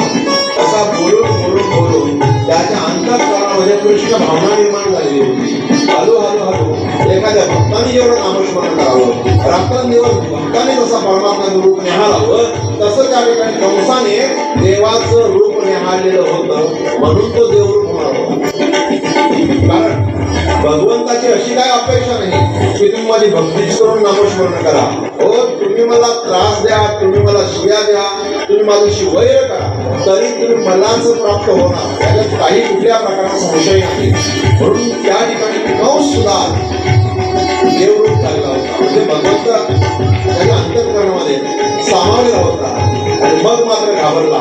असा बोलून बोलून बोलून त्याच्या अंतःकरणामध्ये कृष्ण भावना निर्माण झालेली होती. हळू हळू हळू एखाद्या भक्ताने जेवढं नामस्मरण करावं, रात्रंदिवस भक्ताने जसा परमात्म्याचं रूप न्याहाळावं, तसं त्या ठिकाणी कंसाने देवाचं रूप न्याहाळलेलं होतं. म्हणून तो देवरूप होणार होता. कारण भगवंताची अशी काय अपेक्षा नाही की तुम्ही माझी भक्तीच करून नामस्मरण करा. हो, तुम्ही मला त्रास द्या, तुम्ही मला शिव्या द्या, तुम्ही माझ्याशी वैर करा, तरी तुम्ही मलाच प्राप्त होणार. त्याच्यात काही कुठल्या प्रकारचा संशय नाही. म्हणून त्या ठिकाणी कंस सुद्धा देवरूप झालेला होता. म्हणजे भगवंत त्याच्या अंतःकरणामध्ये सामावलेला होता. आणि मग मात्र घाबरला.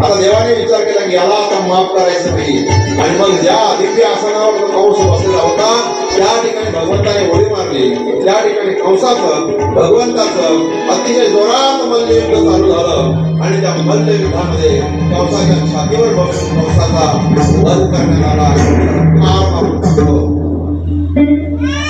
आता देवाने विचार केला की याला आता माफ करायचं नाही. आणि मग ज्या दिव्य आसनावर कंस बसलेला होता त्या ठिकाणी भगवंताने उडी मारली. त्या ठिकाणी कंसाचं भगवंताचं अतिशय जोरात मल्लयुद्ध चालू झालं. आणि त्या मल्लयुद्धामध्ये कंसाच्या छातीवर बसून कंसाचा वध करण्यात आला.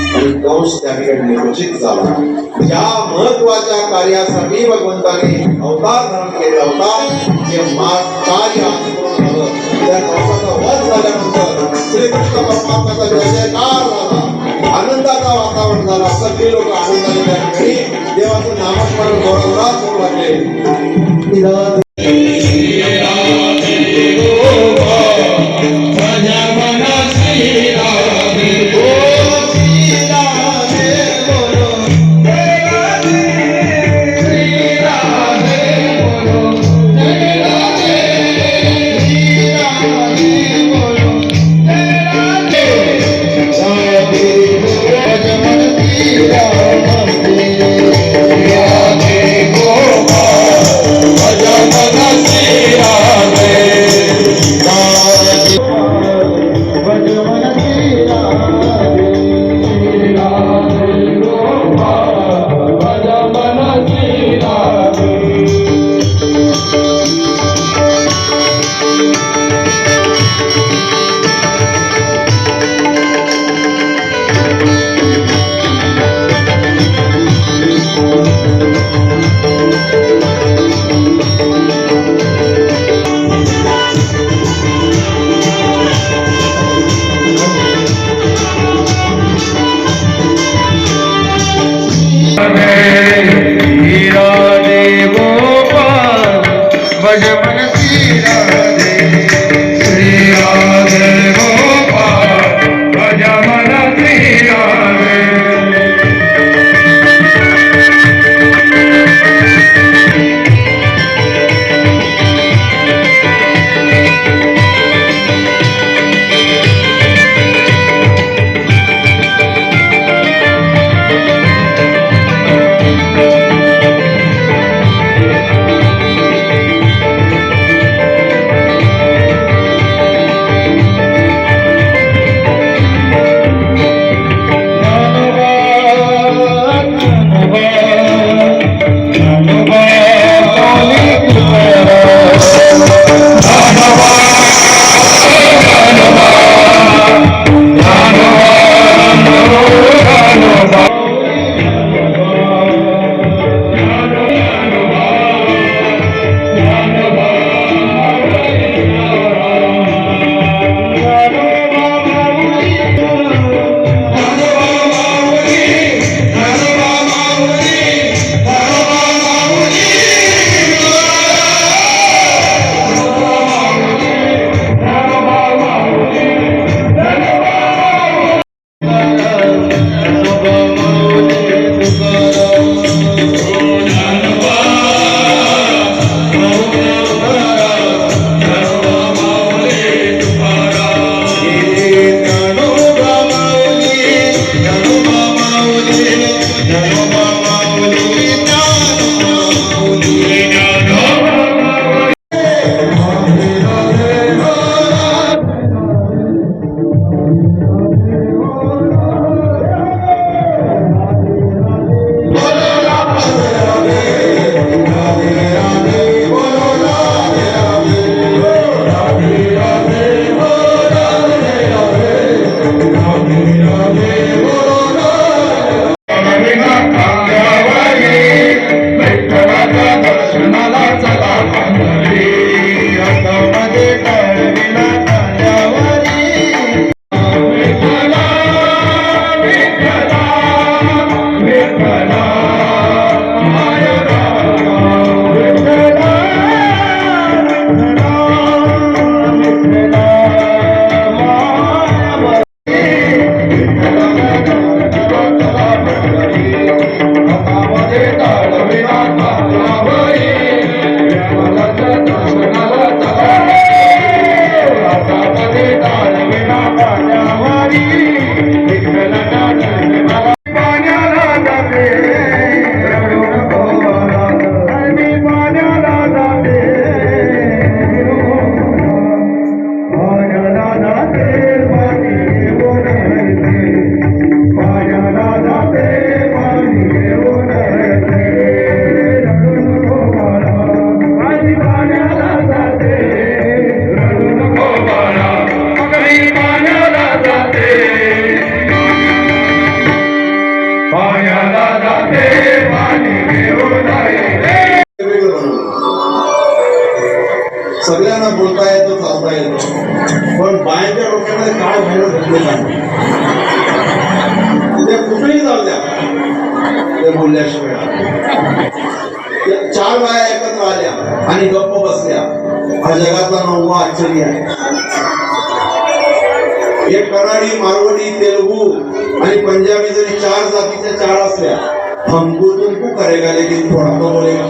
आणि कंस त्या ठिकाणी निश्चित झाला. ज्या महत्वाच्या कार्यासाठी भगवंताने अवतार धारण केला होता ते कार्य पूर्ण झालं. त्या कंसाचा वध झाल्यानंतर श्रीकृष्ण परमात्म्याचा जय जयकार झाला. आनंदाचा वातावरण झाला. सगळे लोक आनंदाने त्या ठिकाणी देवाचं नामस्मरण जोरात करू लागले.
Jai
सगळ्यांना बोलता येतं, चालता येतं, पण बायांच्या डोक्यामध्ये काय व्हायला घेतले नाही. ते कुठेही जाऊ द्या, ते बोलल्याशिवाय. चार बाया एकत्र आल्या आणि गप्प बसल्या, हा जगातला 9वा आश्चर्य आहे. एक कराडी, मारवाडी, तेलुगू आणि पंजाबी जरी 4 जातीच्या 4 असल्या, हमको तुमको करेगा लेकिन थोड़ा तो बोलेगा.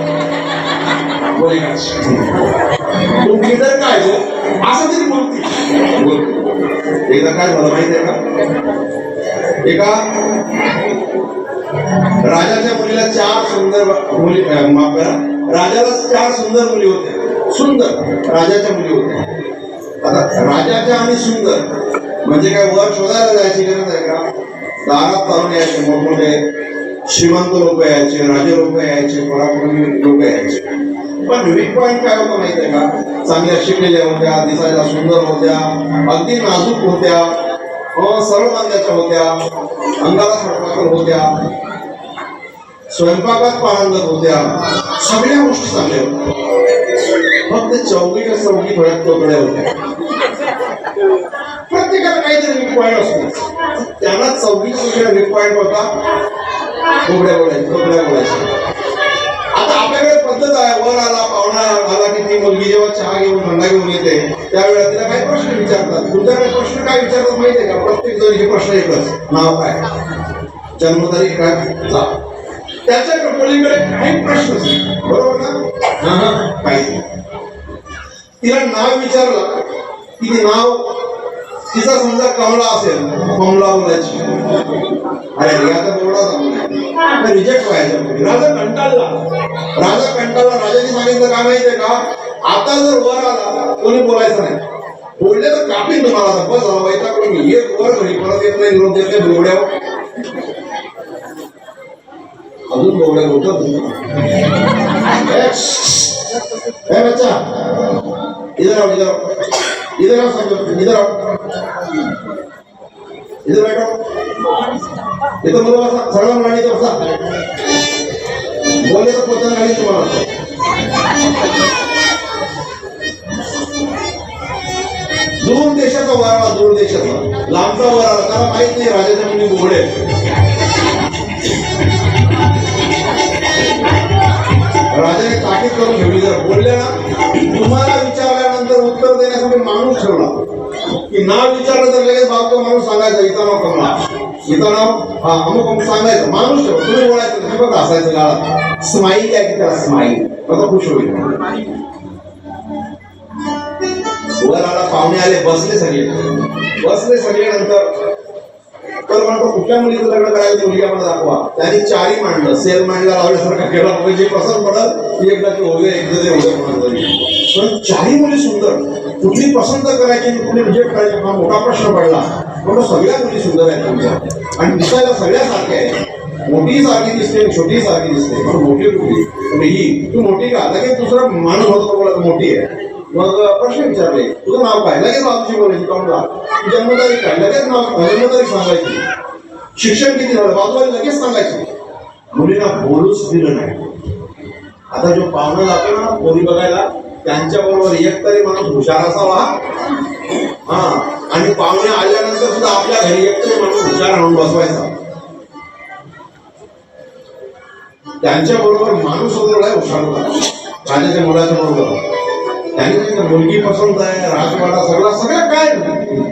तुम किधर काय हो असं तरी बोलते. एकदा काय झालं माहितीये का, एका राजाच्या मुलीला 4 सुंदर मुली, माफ करा, राजाला 4 सुंदर मुली होत्या. सुंदर राजाच्या मुली होत्या. आता राजाच्या आणि सुंदर म्हणजे काय वर शोधायला जायची गरज आहे का? दारात चालून यायचे मोठमोठे श्रीमंत लोक यायचे, राजे लोक यायचे, पराक्रमी लोक यायचे. पण वीक पॉइंट काय होतं माहितीये का? चांगल्या शिकलेल्या होत्या, दिसायला सुंदर होत्या, अगदी नाजूक होत्या, सरळ बांध्याच्या होत्या, अंगाला फटकाकर होत्या, स्वयंपाकात पारंगत होत्या, सगळ्या गोष्टी चांगल्या होत्या. फक्त चौकीच्या चौकी थोड्या तोकड्या होत्या. प्रत्येकाला काहीतरी वीक पॉइंट असतो. त्यांना चौकीच्या वीक पॉइंट होता कोबड्या बोलायच्या. आता आपल्याकडे पद्धत आहे, वर आला पाहुणा आला की ती मुलगी जेव्हा चहा घेऊन थंडा घेऊन येते त्यावेळेला तिला काही प्रश्न विचारतात. तुमच्याकडे प्रश्न काय विचारतात माहितीये का? प्रत्येक जण हे प्रश्न एकच, नाव काय, जन्मतारीख काय, जा. त्याच्या मुलीकडे काही प्रश्न असतात, बरोबर ना? काही. तिला नाव विचारलं की ते नाव, तिचा समजा कमला असेल, कमला बोलायची. अरे आता बोलला रिजेक्ट व्हायचं. राजा कंटाळला. राजाने सांगितलं काय माहितीये का? आता जर वर आला कोणी बोलायचं नाही. बोलले तर कापीन तुम्हाला. बस वैताग मी एक वर घरी परत येत नाही, निरोप देत नाही. बोबड्यावर अजून बोबड्या होतं. बच्चा इधर आओ, इधर आओ, इधर आओ, सब इधर आओ, इधर बैठो. इधर मुझे बसा, सरळ म्हणाली तर बसा. बोले तर पोचन नाही तुम्हाला. दूर देशाचा वर आला, दूर देशाचा, लांबचा वर आला. त्याला माहित नाही राजाच्या मुली बोबडे. राजाने ताकीद करून ठेवली. जर बोलले ना, तुम्हाला विचारल्यानंतर उत्तर देण्यासाठी माणूस ठेवला की नाव विचारलं तर लगेच बाबा माणूस सांगायचं इथं नाव कमला, इथं नाव हा अमुक अमुक सांगायचं. माणूस ठेवला. तुम्ही बोलायचं नाही, बघा असायचं गाळात. स्माईल आहे की त्याला स्माईल, आता खुश होईल. वर आला, पाहुणे आले, बसले सगळे. नंतर तर म्हणतो कुठल्या मुलीचं लग्न करायचं मुलगी आम्हाला दाखवा. त्यांनी 4ही मांडलं, सेल मांडला, लावल्यासारखा केला. म्हणजे पसंत पडत ती एकदा ते होईल, एकदा ते होईल म्हणत. पण 4ही मुली सुंदर, कुठली पसंत करायची कुठली रिजेक्ट करायची हा मोठा प्रश्न पडला. पण सगळ्या मुली सुंदर आहेत तुमच्या आणि दिसायला सगळ्या सारख्या आहेत. मोठी सारखी दिसते, छोटी सारखी दिसते, पण मोठी कुठली? ही तू मोठी का? लगेच दुसरा माणूस होतो बोला मोठी आहे. मग प्रश्न विचारले, तुझं नाव काय? लगेच बाबूची बोलायची. कमला. जन्मतारीख काय? लगेच नाव, जन्मतारीख सांगायची. शिक्षण किती झालं? बाजूला लगेच सांगायची. मुलींना बोलूच दिलं नाही. आता जो पाहुणा जातो ना पोरी बघायला, त्यांच्या बरोबर एक तरी माणूस हुशार असावा. हा, आणि पाहुणे आल्यानंतर सुद्धा आपल्या घरी एक तरी माणूस हुशार आणून बसवायचा. त्यांच्या बरोबर माणूस वगैरे हुशार होता. राजाच्या मुलाच्या बरोबर त्यांनी मुलगी पसंत आहे, राजवाडा सगळं काय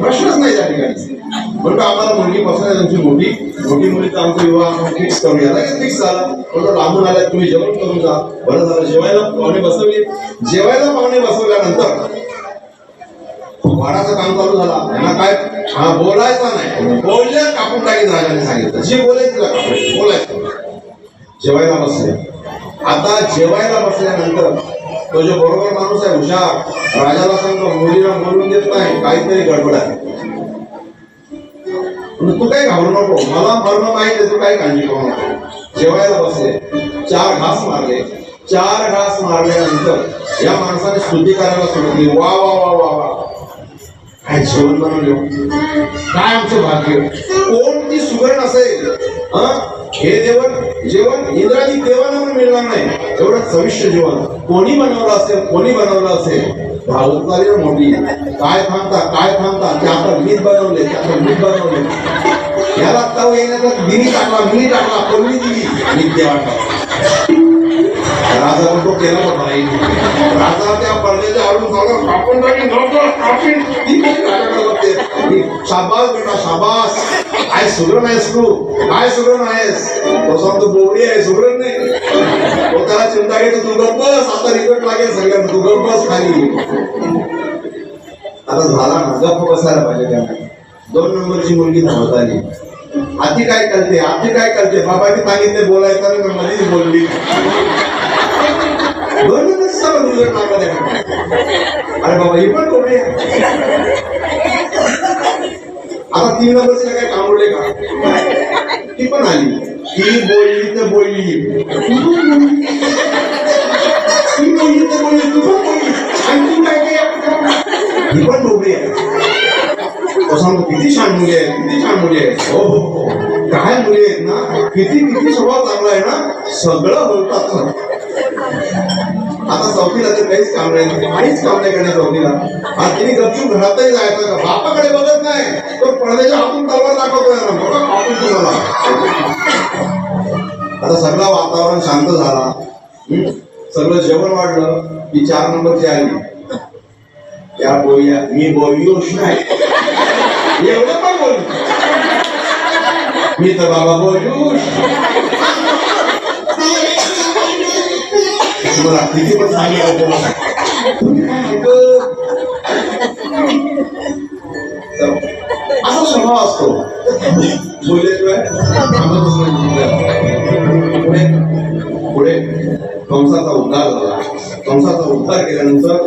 प्रश्नच नाही त्या ठिकाणी. बरं आम्हाला मुलगी पसंत आहे, तुमची मोठी मुलीचा आमचा विवाह फिक्स करूया. लगेच फिक्स झाला. बरोबर लांबून आल्या, तुम्ही जेवण करून जा. बरं झालं. जेवायला पाहुणे बसवल्यानंतर वाडाचं काम चालू झाला. त्यांना काय बोलायचं नाही. बोलल्या कापून टाकीत राजाने सांगितलं. जे बोलायचं तिला कापून बोलायचं. जेवायला बसले. आता जेवायला बसल्यानंतर तो जो बरोबर माणूस आहे हुशार, राजाला सांगतो मुलीला बोलून देत नाही, काहीतरी गडबड आहे. तू काही घाबरू नको, मला मरण माहिती आहे, तू काही काळजी करू नको. जेवायला बसले. 4 घास मारले. 4 घास मारल्यानंतर या माणसाने स्तुती करायला सुरू केली. वा वा वा वा वा, काय जेवण बनवले, काय आमचं भाग्य, कोणती सुगरण असेल. हे जेवण जेवण इंद्रादी देवांना पण मिळणार नाही एवढं चविष्ट जेवण कोणी बनवलं असेल भावताली मोठी काय थांबता ते आता मीठ बनवले याला तव येण्याचा मिनी टाकला कोणी दिली आणि देवा राजा पण तो केला होता राजा त्या पडद्याच्या आडून झाला कापून शाबास बेटा शाबास काय सुगरण आहेस तू काय सुगरण आहेस तो सांगतो बोबडी आहे सुगरण नाही तो त्याला चिंता घेतो तू गप्पस आता रिकट लागेल सगळ्यांना तू गप्पस खाली आता झाला ना गप्प बसायला पाहिजे त्यांना 2 नंबरची मुलगी धावत आली आधी काय करते बाबांनी सांगितले बोलायचं आणि मध्येच बोलली 2 नंबर सगळं उलट नाका द्या अरे बाबा ही पण बोलली आता 3 नंबरचे काय काम उडले का ती पण आली ही बोलली तर बोलली तू पण बोलली आणि तू काय ही पण बोलली आहे किती छान मुली आहेत हो काय मुली आहेत ना किती स्वभाव चांगला आहे ना सगळं बोलतात आता चौथीला तर काहीच काम नाही करणे चौथीला आज तिने गपचूप घरातही जायचं का बापाकडे बघत नाही तो पडद्याच्या हातून तलवार दाखवतोय ना बघा आपण तुम्हाला आता सगळं वातावरण शांत झाला सगळं जेवण वाढलं की 4 नंबरची आली त्या बोलल्या मी बोलयोश नाही एवढं पण बोल मी तर बाबा बोलूश तुम्हाला किती पण सांगितलं असा स्वभाव असतो बोलल्याशिवाय पुढे कंसाचा उद्धार केल्यानंतर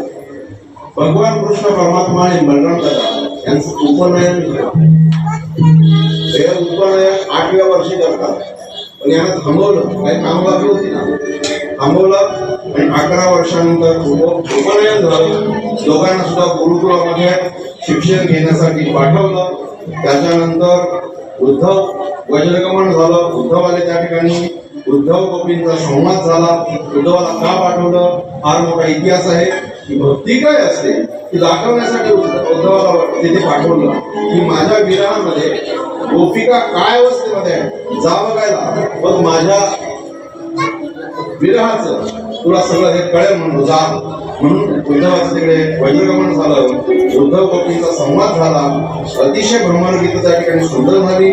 भगवान कृष्ण परमात्मा आणि बलराम दादा यांचं उपनयन हे उपनयन 8व्या वर्षी करतात पण यांना थांबवलं काही काम बाकी होती ना थांबवलं आणि 11 वर्षानंतर उपनयन झालं दोघांना सुद्धा गुरुकुलामध्ये शिक्षण घेण्यासाठी पाठवलं त्याच्यानंतर उद्धव वज्रगमन झालं उद्धव आले त्या ठिकाणी उद्धव गोपींचा संवाद झाला उद्धवाला का पाठवलं फार मोठा इतिहास आहे की भक्ती काय असते ती दाखवण्यासाठी उद्धवाला तिथे पाठवलं की माझ्या विरहामध्ये गोपिका काय अवस्थेमध्ये आहे जा बघायला मग माझ्या विरहाचं तुला सगळं हे कळेल म्हणून जा म्हणून उद्धवाचं तिकडे वज्रगमन झालं उद्धव गोपींचा संवाद झाला अतिशय भ्रमणगीत त्या ठिकाणी सुंदर झाली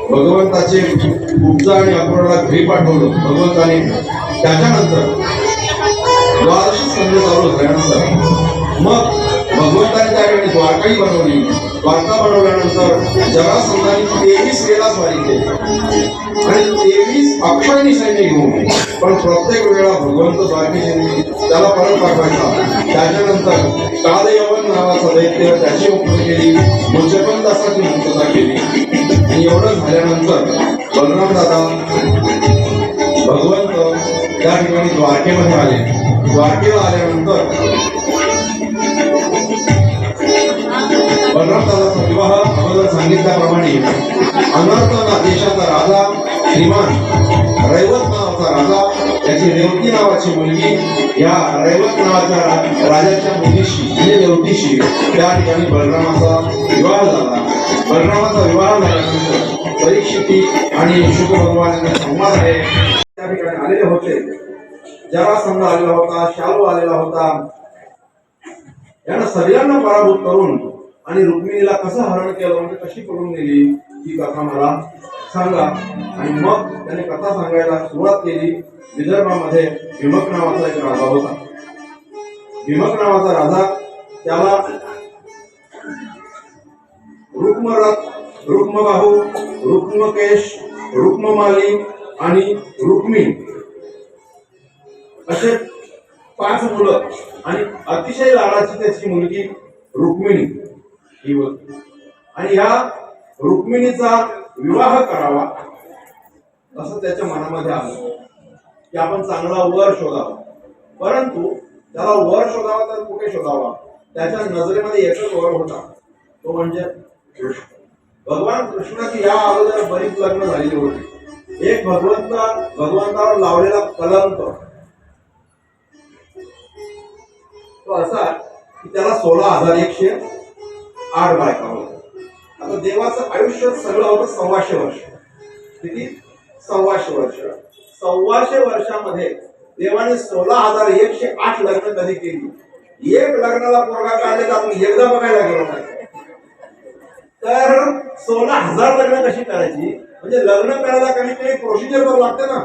भगवंताचे उपजा आणि अपूर्णाला घरी पाठवलं भगवंताने त्याच्यानंतर द्वादशी संधी चालू झाल्यानंतर मग भगवंताने त्या ठिकाणी द्वारकाही बनवली द्वारका बनवल्यानंतर जरासंधाने 23 वेळा स्वारी केली आणि 23 अक्षयणी सैन्य घेऊन पण प्रत्येक वेळा भगवंत द्वारकेने त्याला परत पाठवायचा त्याच्यानंतर कालयवन नावाचा दैत्य त्याची मुक्ती केली मुंजपंदासाची मुक्तता केली आणि एवढं झाल्यानंतर बलराम दादा भगवंत त्या ठिकाणी द्वारकेमध्ये आले द्वारकेला आल्यानंतर बलराम दादाचा विवाह अगोदर सांगितल्याप्रमाणे अनर्थ देशाचा राजा श्रीमान रैवत नावाचा राजा त्याची रेवती नावाची मुलगी या रैवत नावाच्या राजाच्या मुलीशी म्हणजे रेवतीशी त्या ठिकाणी बलरामाचा विवाह झाला बलरामाचा विवाह झाल्यानंतर परीक्षिती आणि शुक भगवान यांचा संवाद आहे त्या ठिकाणी आलेले होते जरासंध आलेला होता शालू आलेला होता यांना सगळ्यांना पराभूत करून आणि रुक्मिणीला कसं हरण केलं म्हणजे कशी पडून नेली ही कथा मला सांगा आणि मग त्याने कथा सांगायला सुरुवात केली विदर्भामध्ये भीमक नावाचा एक राजा होता भीमक नावाचा राजा त्याला रुक्मरथ रुक्मबाहू रुक्मकेश रुक्ममाली आणि रुक्मी असे 5 मुलं आणि अतिशय लाडाची त्याची मुलगी रुक्मिणी ही होती आणि ह्या रुक्मिणीचा विवाह करावा असं त्याच्या मनामध्ये आलं की आपण चांगला वर शोधावा परंतु त्याला वर शोधावा तर कुठे शोधावा त्याच्या नजरेमध्ये एकच वर होता तो म्हणजे कृष्ण भगवान कृष्णाची या अगोदर बरीच लग्न झालेली होती एक भगवंतावर लावलेला कलंक तो असा की त्याला 16,108 बायका होत्या. आता देवाचं आयुष्य सगळं होतं 1,200 वर्ष. किती? 1,200 वर्ष. 1,200 वर्षामध्ये देवाने 16,108 लग्न कधी केली? एक लग्नाला पोरगा काढले तर आपण एकदा बघायला गेलो नाही. तर 16,000 लग्न कशी करायची? म्हणजे लग्न करायला कमी कमी प्रोसिजर तर लागते ना.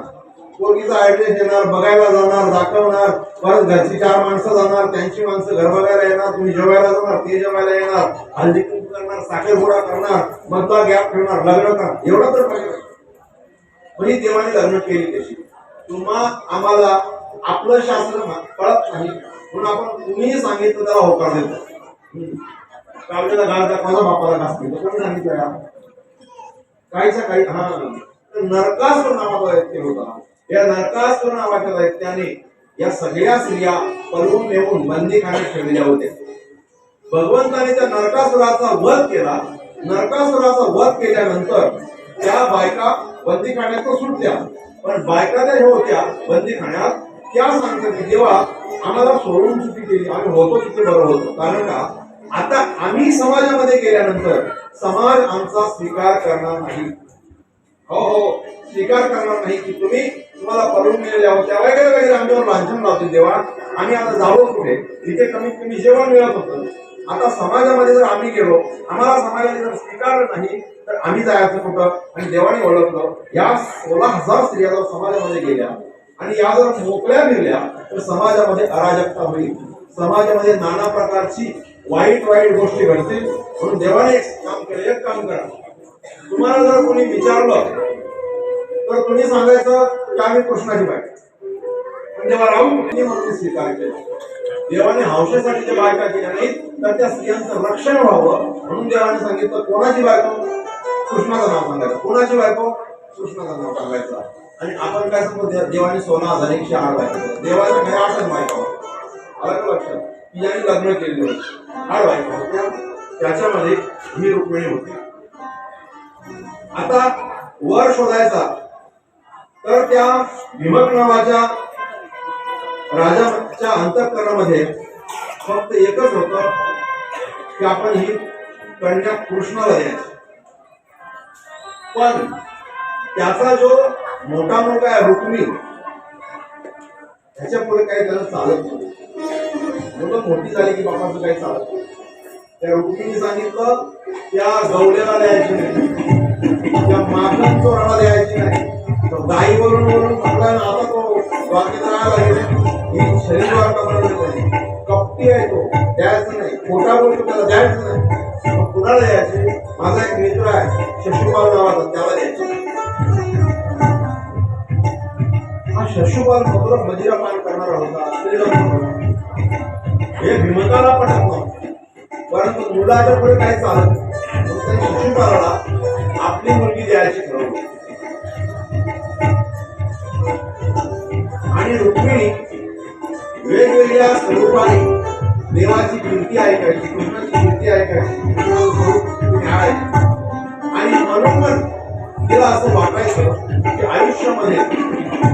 पोरगीचा ऍड्रेस येणार, बघायला जाणार, दाखवणार, परत घरची 4 माणसं जाणार, त्यांची माणसं घर बघायला येणार, तुम्ही जेवायला जाणार, ते जेवायला येणार, हल्दी कुंकू करणार, साखरपुडा करणार, मधला गॅप ठेवणार, लग्न करणार. एवढं तर पाहिजे. म्हणजे देवाने लग्न केली कशी? आम्हाला आपलं शास्त्र कळत नाही म्हणून आपण तुम्ही सांगितलं त्याला होकार देतो. कावलेला घास दाखवायचा बापाला घास देतो. कोणी सांगितलं? काहीच्या काही. नरकासुर नावाचा दैत्य होता. या नरकासुर नावाच्या दैत्याने या सगळ्या स्त्रिया पळवून नेऊन बंदीखान्यात ठेवलेल्या होत्या. भगवंताने त्या नरकासुराचा वध केला. नरकासुराचा वध केल्यानंतर त्या बायका बंदीखान्यात सुटल्या. पण बायका त्या होत्या बंदीखान्यात, त्या सांगतात की देवा आम्हाला सोडून चुकी केली, आम्ही होतो तिथे बरं होतो. कारण का आता आम्ही समाजामध्ये गेल्यानंतर समाज आमचा स्वीकार करणार नाही. हो, स्वीकार करणार नाही की तुम्हाला पळून गेलेल्या होत्या वगैरे वगैरे आमच्यावर लांछन लावते. देवा आम्ही आता जावं कुठे? तिथे कमीत कमी जेवण मिळत होतं. आता समाजामध्ये जर आम्ही गेलो, आम्हाला समाजाने जर स्वीकारलं नाही तर आम्ही जायचं कुठं? आणि देवाने ओळखलं या 16,000 स्त्रिया जर समाजामध्ये गेल्या आणि या जर मोकळ्या फिरल्या तर समाजामध्ये अराजकता होईल. समाजामध्ये नाना प्रकारची वाईट गोष्टी घडतील. म्हणून देवाने एक काम करा. तुम्हाला जर कोणी विचारलं तर तुम्ही सांगायचं की आम्ही कृष्णाची बायका. पण देवा राहू कुठली म्हणून स्वीकार केला. देवाने हौशेसाठी त्या बायका केल्या नाहीत तर त्या स्त्रियांचं रक्षण व्हावं म्हणून देवाने सांगितलं कोणाची बायको? कृष्णाचं नाव सांगायचं. कोणाची बायको? कृष्णाचं नाव सांगायचं. आणि आपण काय सांगतो? देवाने 16,108 बायका. देवाच्या घरी 8च बायका होत्या. अलग लक्षात की ज्यांनी लग्न केलेली होती 8 बायका होत्या. त्याच्यामध्ये ही रुक्मिणी होती. आता वर शोधायचा तर त्या भीमक नावाच्या राजाच्या अंतःकरणामध्ये फक्त एकच होतं की आपण ही कन्या कृष्णाला द्यायची. पण त्याचा जो मोठा मुलगा आहे रुक्मी, त्याच्या पुढे काही त्याला चालत नाही. मुलं मोठी झाली की बापाचं काही चालत नाही. त्या रुक्मिणीने सांगितलं त्या गवल्याला द्यायची नाही, त्या माखन चोराला द्यायची नाही. गाईवरून म्हटलं ना आता तो वाक्यात राहायला लागेल. ही शरीरवार कपटी आहे, तो द्यायचं नाही. खोटा बोलतो त्याला द्यायचं नाही. मग कुणाला द्यायची? माझा एक मित्र आहे शशुपाल नावाचा, त्याला द्यायची. हा शशुपाल मतलब मदिरापान करणारा होता, श्रीराम होता. हे भीमकाला पटत नव्हतं. परंतु मुलाच्या पुढे काही चालत नाही. शशुपालाला आपली मुलगी द्यायची ठरवली. आणि रुक्मिणी वेगवेगळ्या स्वरूपाने देवाची कीर्ती ऐकायची, कृष्णाची कीर्ती ऐकायची, आणि म्हणून तिला असं वाटायचं की आयुष्यामध्ये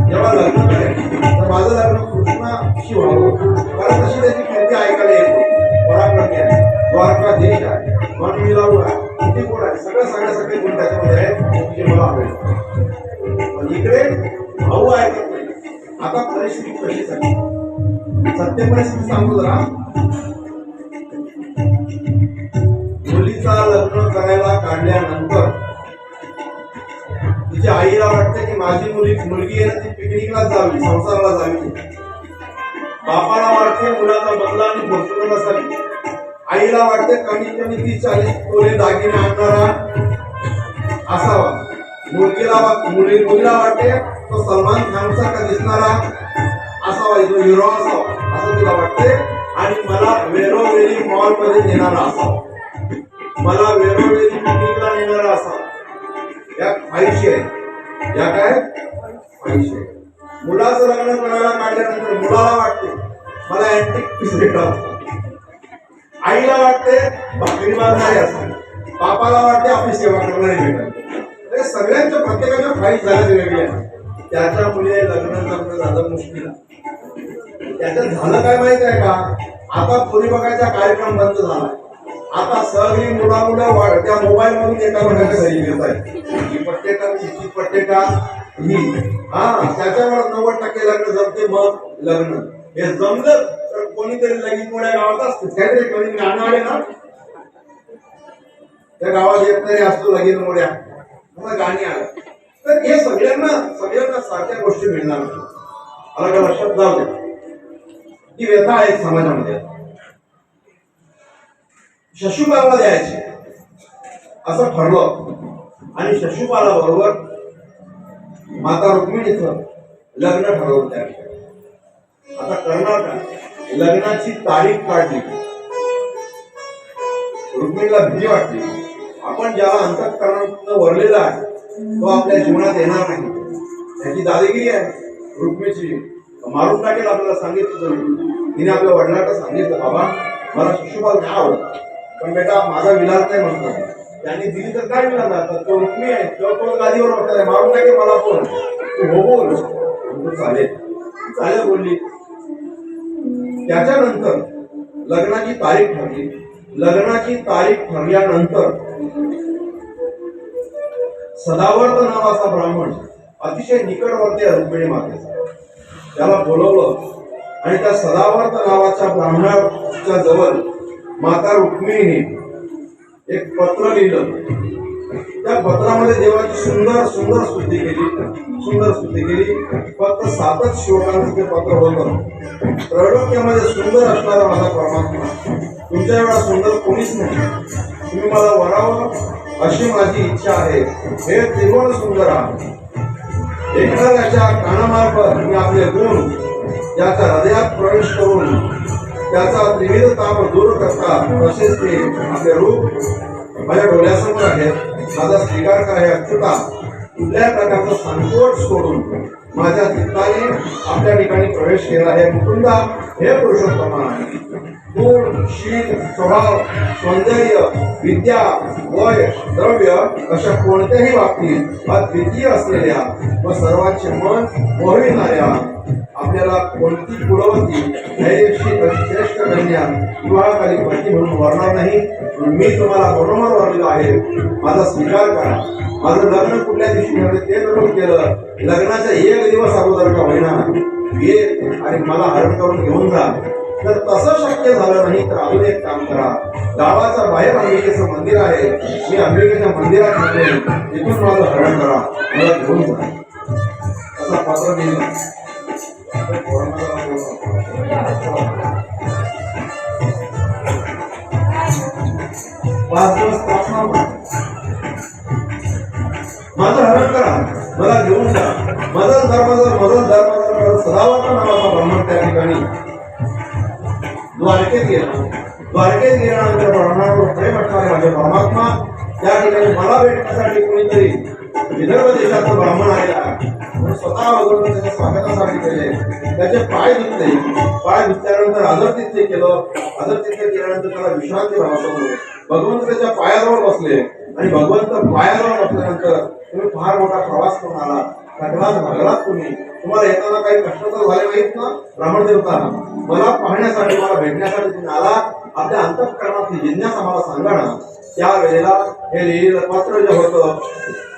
जेव्हा लग्न करायचं तर माझं लग्न कृष्णाशी व्हावं. कारण तशी त्याची कीर्ती ऐकायला येतो. पराक्रमी आहे, द्वारका देश आहे, मन मिळावू आहे, किती गुण आहे, सगळे गुण त्याच्यामध्ये आहेत जे मला आवडेल. पण इकडे भाऊ ऐकत नाही. आता परिस्थिती कशी झाली? सत्य परिस्थिती सांगू जरा. मुलीचा लग्न करायला काढल्यानंतर तिच्या आईला वाटतं की माझी मुलगी आहे ना, ती पिकनिकला जावी, संसाराला जावी. बापाला वाटते मुलाचा बंगला आणि फॉर्च्युनर असावी. आईला वाटते कमीत कमी 30-40 तोळे दागिने आणणारा असावा. मुलीला वाटते तो सलमान खानसारखा दिसणारा असावा, तो हिरो असावा असं तिला वाटते. आणि मला वेरोवेरी मॉल मध्ये नेणारा असावा, मला वेरोवेरी पिकनिकला नेणारा असावा. या आयुष्य आहे, या काय आयुष्य. मुलाचं लग्न करायला काढल्यानंतर मुलाला वाटते मला अँटिक पीस भेटावा. आईला वाटते भाकरी बांधणारी असावी. बापाला वाटते आपली सेवा करणारी भेटावी.
हे सगळ्यांच्या प्रत्येकाच्या फाईट झाल्या वेगळी आहे. त्याच्यामुळे लग्न झालं मुश्किल. त्याच्यात झालं काय माहित आहे का, आता पोरी बघायचा कार्यक्रम बंद झाला. आता सगळी मुलं त्या मोबाईल मधून एकामेकाच्या घरी घेत आहे. ही पट्टे का तिची पट्टे का ही, त्याच्यावर 90% लग्न जमते. मग लग्न हे जमलं तर कोणीतरी लगीन मोड्या गावात असते, काहीतरी कोणी गाणं आले ना त्या गावात येत तरी असतो लगीन मोड्या, मग गाणी आलं तर हे सगळ्यांना सारख्या गोष्टी मिळणार नाही. अलग लक्षात जाऊ द्या, ही व्यथा आहे समाजामध्ये. शशुपाला द्यायची असं ठरलं आणि शशुपाला बरोबर माता रुक्मिणीचं लग्न ठरवलं. त्या आता करणार का, लग्नाची तारीख काढली. रुक्मिणीला भीती वाटली, आपण ज्याला अंतःकरणातून वरलेला आहे तो आपल्या जीवनात येणार नाही. त्याची दादागिरी आहे रुक्मिणीची, मारून टाकेल आपल्याला सांगितलं. तिने आपल्या वडिलांना सांगितलं, बाबा मला शिशुपाल नाही आवडत, पण बेटा माझा विलास नाही म्हणतो. त्यांनी दिली तर काय विलास आता, तो रुक्मिणी आहे, तो गादीवर बसलाय, मारून टाकेल मला पण. तू हो बोल, चालेल चालेल बोलली. त्याच्यानंतर लग्नाची तारीख ठरली. लग्नाची तारीख ठरल्यानंतर सदावर्त नावाचा ब्राह्मण अतिशय निकटवर्ती रुक्मिणी मातेचा, त्याला बोलवलं आणि त्या सदावर्त नावाच्या ब्राह्मणाच्या जवळ माता रुक्मिणीने एक पत्र लिहिलं. त्या पत्रामध्ये देवाची सुंदर सुंदर स्तुती केली. फक्त 7च श्लोकांचं ते पत्र होतं. त्रैलोक्यामध्ये सुंदर असणारा माझा परमात्मा, तुमच्या एवढा सुंदर कोणीच नाही. तुम्ही मला वरावं अशी माझी इच्छा आहे. हे त्रिगुण सुंदर आहे. एखाद्याच्या कानामार्फत मी आपले गुण त्याच्या हृदयात प्रवेश करून त्याचा त्रिविध ताप दूर करतात, तसेच ते आपले रूप माझ्या डोळ्यासमोर आहे. माझा स्वीकार करा हे अच्युता. कुठल्या प्रकारचा संकोच सोडून माझ्या चित्ताने आपल्या ठिकाणी प्रवेश केला आहे. मुकुंदा हे पुरुषोत्तमा, गुण, शील, स्वभाव, सौंदर्य, विद्या, वय, द्रव्य अशा कोणत्याही बाबतीत अद्वितीय असलेल्या व सर्वांचे मन मोहविणाऱ्या आपल्याला कोणती कुलवती धैर्यशील श्रेष्ठ कन्या विवाहाखाली पती म्हणून वरणार नाही. मी तुम्हाला मनोमन वरलेलो आहे. माझा स्वीकार करा. माझं लग्न कुठल्या दिवशी झालं ते नोंद केलं. लग्नाच्या 1 दिवस अगोदर का होईना ये आणि मला हरण करून घेऊन जा. जर तसं शक्य झालं नाही तर अजून एक काम करा. गावाच्या बाहेर अंबिकेचं मंदिर आहे, मी अंबिकेच्या मंदिरात येतो, तिथून माझं हरण करा, मला घेऊन जा. असं पत्र दिलं. माझं हरण करा, मला घेऊन जा. मदन धर्म सदावर्त नावाचा ब्राह्मण त्या ठिकाणी द्वारकेत गेल्यानंतर ब्राह्मणावर प्रेम असणारे माझे परमात्मा त्या ठिकाणी मला भेटण्यासाठी कोणीतरी विदर्भ देशाचा ब्राह्मण आलेला स्वतः वगैरे त्याच्या स्वागतासाठी केले. त्याचे पाय धुतले. पाय धुतल्यानंतर आदरतिथ्य केलं. आदरतिथ्य केल्यानंतर त्याला विश्रांती राहतो. भगवंत त्याच्या पायाजवळ बसले आणि भगवंत पायाजवळ बसल्यानंतर तुम्ही फार मोठा प्रवास करून आला, थकलात भागलात तुम्हाला येताना काही कष्ट तर झाले नाहीत ना ब्राह्मण देवता. मला पाहण्यासाठी, मला भेटण्यासाठी तुम्ही आला. आपल्या अंतःकरणातली जिज्ञासा मला सांगा ना. त्या वेळेला हे लिहिलेलं पत्र जे होतं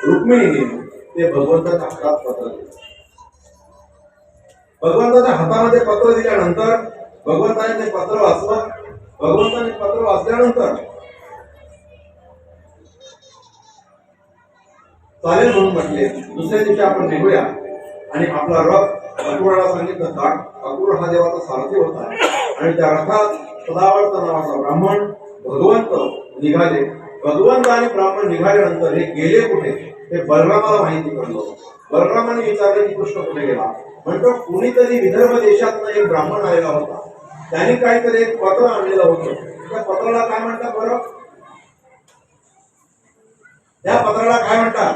रुक्मिणीने ते भगवंताच्या हातात पत्र दिलं. भगवंताच्या हातामध्ये पत्र दिल्यानंतर भगवंताने ते पत्र वाचलं. भगवंताने पत्र वाचल्यानंतर चालेल म्हणून म्हटले, दुसऱ्या दिवशी आपण निघूया. आणि आपला रथ अक्रूराला सांगितलं, अक्रूर हा देवाचा सारथी होता आणि त्या रथात सदावर्त नावाचा ब्राह्मण भगवंत निघाले. भगवंत आणि ब्राह्मण निघाल्यानंतर हे गेले कुठे हे बलरामाला माहिती पडलं. बलरामाने विचारले की कृष्ण कुठे गेला. म्हणतो कुणीतरी विदर्भ देशातनं एक ब्राह्मण आलेला होता, त्यांनी काहीतरी एक पत्र आणलेलं होतं. त्या पत्राला काय म्हणतात बरं? त्या पत्राला काय म्हणतात?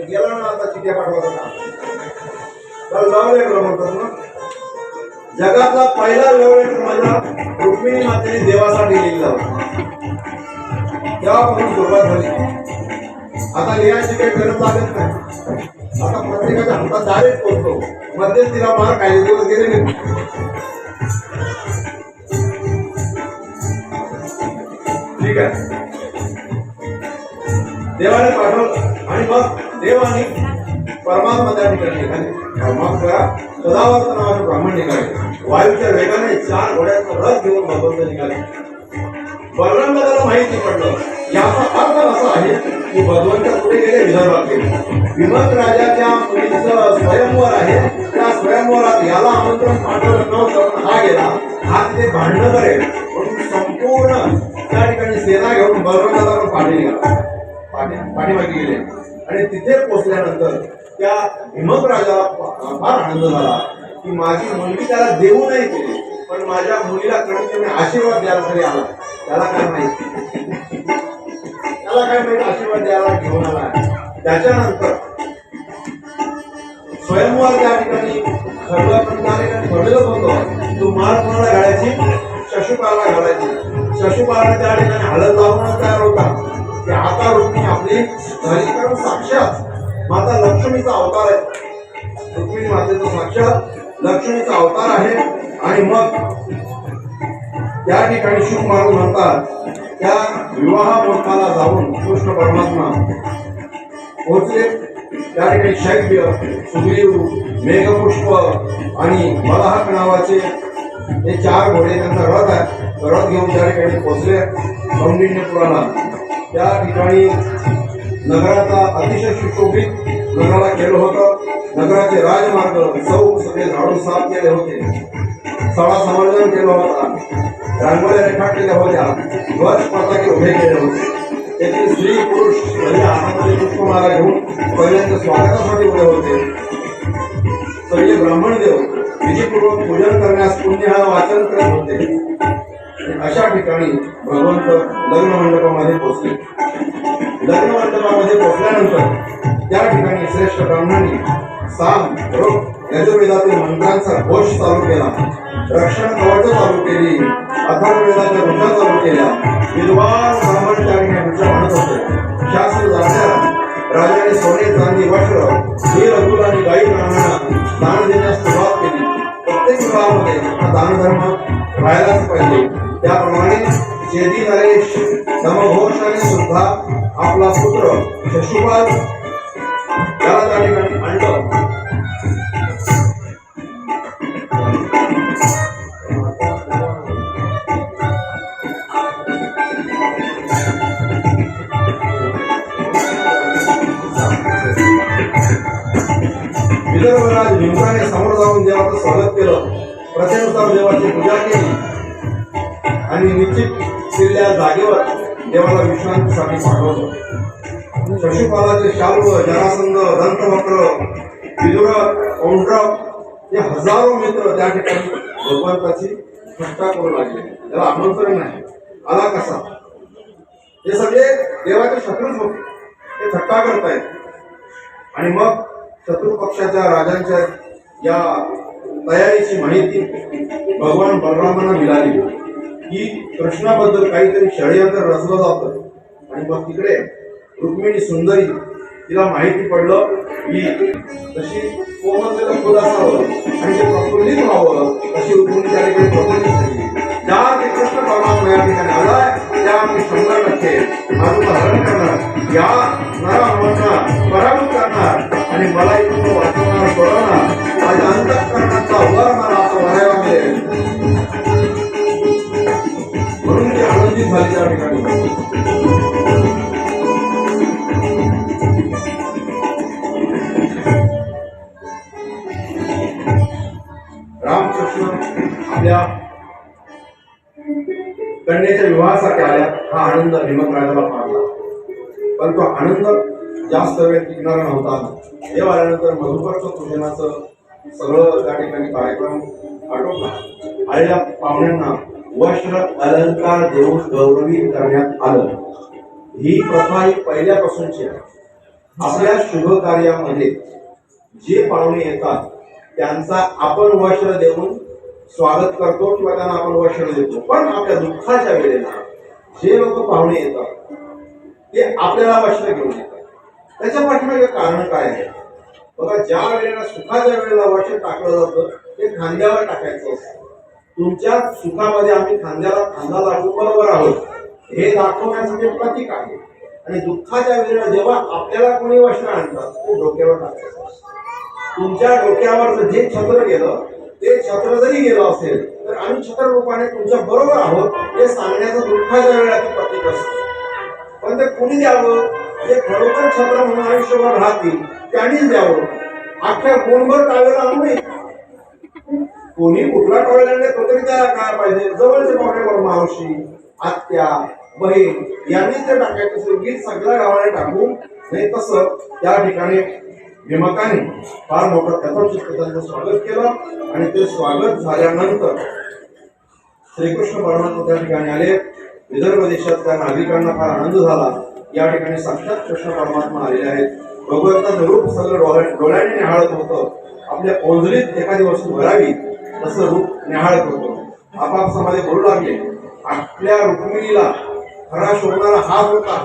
गेला ना आता चिठ्ठ्या पाठवायचा लव्ह लेटर म्हणतात ना. जगातला पहिला लव्ह लेटर माझा रुक्मिणी मातेने देवासाठी लिहिला होता. तेव्हापासून सुरुवात झाली. आता लिहायची काही गरज लागत नाही. आता प्रत्येकाच्या हातात डायरेक्ट पोहोचतो. मध्यस्थीला मार काही दिवस गेले नाही. ठीक आहे, देवाने पाठवलं आणि मग देव आणि परमात्मा त्या ठिकाणी निघाले. परमात्मा सदावर्त नावाचे ब्राह्मण निघाले. वायूच्या वेगाने 4 घोड्याचा रथ घेऊन भगवंत निघाले. बलराम दादाला माहिती पडलं. याचा अर्थ असा आहे की भगवंत पुढे गेले विदर्भात गेले. विमत राजाच्या मुलीचं स्वयंवर आहे. त्या स्वयंवरात याला आमंत्रण पाठवलं नव्हतं. हा गेला, हा तिथे भांडणं करेल म्हणून संपूर्ण त्या ठिकाणी सेना घेऊन बलराम दादा पाठीमागे गेले. आणि तिथे पोहोचल्यानंतर त्या हिमक राजाला फार आनंद झाला की माझी मुलगी त्याला देऊ नाही केली, पण माझ्या मुलीला कमीत कमी आशीर्वाद द्यायला तरी आला. त्याला काय माहिती, आशीर्वाद द्यायला घेऊन आला. त्याच्यानंतर स्वयंवर त्या ठिकाणी ठरलेलं होतं. तू मार कोणाला घालायची, शशुपाला घालायची. शशुपाला त्या ठिकाणी हळद लावून तयार होता की आता रुक्मिणी आपली झाली. कारण साक्षात माता लक्ष्मीचा अवतार आहे. रुक्मिणी मातेचा साक्षात लक्ष्मीचा अवतार आहे. आणि मग त्या ठिकाणी शुभ महाराज म्हणतात त्या विवाह मुहूर्ताला जाऊन कृष्ण परमात्मा पोहोचले. त्या ठिकाणी शैब्य, सुग्रीव, मेघपुष्प आणि बलाहक नावाचे हे 4 घोडे त्यांचा रथ आहे. रथ घेऊन त्या ठिकाणी पोहोचले कौंडिण्यपुराला. त्या ठिकाणी नगराचा अतिशय सुशोभित नगराला केलं होतं. नगराचे राजमार्ग चौक सगळे झाडून साफ केले होते. सडा समर्जन केलं होता. रांगोळ्या रेखाटलेल्या होत्या. ध्वज पताके उभे केले होते. तेथील स्त्री पुरुष सगळे हातामध्ये पुष्पमाला घेऊन पहिल्यांदा स्वागतासाठी उभे होते. सगळे ब्राह्मण देव विधीपूर्वक पूजन करण्यास पुण्य वाचन करत होते. अशा ठिकाणी भगवंत लग्न मंडपामध्ये पोहोचले. लग्न मंडपामध्ये पोहोचल्यानंतर त्या ठिकाणी श्रेष्ठ ब्राह्मणांनी साम, ऋग, यजुर्वेदातील मंत्रांचा घोष चालू केला. रक्षण कवच चालू केली. अथर्ववेदाच्या ऋचा चालू केल्या. विद्वान ब्राह्मण त्या ठिकाणी ऋचा म्हणत होते. शास्त्र जाणणारा राजाने सोने, चांदी, वस्त्र, हीर, अतुल आणि गाई प्राण्यांना दान देण्यास सुरुवात केली. प्रत्येक विभागामध्ये हा दानधर्म राहायलाच पाहिजे. त्याप्रमाणे चेदी नरेश दमघोषाने सुद्धा आपला पुत्र शशुपाल त्याला त्या ठिकाणी आणलं. विदर्भराज भीमराने समोर जाऊन देवाचं स्वागत केलं. प्रथेनुसार देवाची पूजा केली आणि निश्चित केलेल्या जागेवर देवाला विश्रांतीसाठी पाठवलं. शशुपालाचे शाल्व, जरासंध, दंतवक्र, विदुर, औंड्रक हे हजारो मित्र त्या ठिकाणी भगवंताची थट्टा करू लागले. त्याला आमंत्रण नाही, आला कसा? हे सगळे देवाचे शत्रूच होते. ते थट्टा करतायत. आणि मग शत्रू पक्षाच्या राजांच्या या तयारीची माहिती भगवान बलरामांना मिळाली की कृष्णाबद्दल काहीतरी षडयंत्र रचलं जातं. आणि मग तिकडे रुक्मिणी सुंदरी तिला माहिती पडलं की तशी कोमलतेचं फुल असावं आणि ते प्रफुल्लित व्हावं अशी रुक्मिणी त्या ठिकाणी प्रफुल्लित झाली. ज्या ते कृष्ण परमात्मा या ठिकाणी आलाय त्या मी 100% माझं हरण करणार, या नरांना पराभूत करणार आणि मला इथून वाचवणार, सोडवणार, माझ्या अंतःकरणाचा उभारणार असं म्हणायला मिळेल. म्हणून ती आनंदित झाली त्या ठिकाणी. रामकृष्ण आपल्या कन्येच्या विवाहासाठी आल्या. हा आनंद भीमक राजाला पाडला. पण तो आनंद जास्त वेळ टिकणारा नव्हता. देव आल्यानंतर मधुपर्क पूजनाचं सगळं त्या ठिकाणी कार्यक्रम आटोपला. आलेल्या पाहुण्यांना वस्त्र अलंकार देऊन गौरवित करण्यात आलं. ही प्रथा ही पहिल्यापासूनची आहे. आपल्या शुभ कार्यामध्ये जे पाहुणे येतात त्यांचा आपण वस्त्र देऊन स्वागत करतो किंवा त्यांना आपण वस्त्र देतो. पण आपल्या दुःखाच्या वेळेला जे लोक पाहुणे येतात ते आपल्याला वशला घेऊन येतात. त्याच्या पाठीमागे कारण काय आहे? बघा, ज्या वेळेला सुखाच्या वेळेला वश टाकलं जातं ते खांद्यावर टाकायचं असतं. तुमच्या सुखामध्ये आम्ही खांद्याला खांदा लागून बरोबर आहोत हे दाखवण्याचं ते प्रतीक आहे. आणि दुःखाच्या वेळेला जेव्हा आपल्याला कोणी वशला आणतात ते डोक्यावर टाकायचं असतं. तुमच्या डोक्यावर जे छत्र गेलं ते छत्र जरी गेलं असेल तर आम्ही छत्र रूपाने तुमच्या बरोबर आहोत हे सांगण्याचं दुःखाच्या वेळेला प्रतीक असतं. पण ते कोणी द्यावं? जे खरोखर छत्र म्हणून आयुष्यभर राहतील त्यांनीच द्यावं. अख्ख्या कोणभर टाळलेला आम्ही कोणी कुठला टॉयलेट आणले तो तरी त्याला काय पाहिजे? जवळचे पाहुणे, मावशी, आत्या, बहीण यांनीच ते टाकायचं असेल. गीत सगळ्या गावाने टाकू नाही तसं त्या ठिकाणी भीमकाने फार मोठं यथोचित त्यांचं स्वागत केलं. आणि ते स्वागत झाल्यानंतर श्रीकृष्ण परमात्मा त्या ठिकाणी आले. विदर्भ देशातल्या नागरिकांना फार आनंद झाला. या ठिकाणी साक्षात कृष्ण परमात्मा आलेले आहेत. भगवंताचं रूप सगळं डोळ्याने निहाळत होतं. आपल्या ओंजलीत एखादी वस्तू भरावी तसं रूप निहाळत होतं. आपापसामध्ये बोलू लागले. आपल्या रुक्मिणीला खरा शोधणारा हात होता,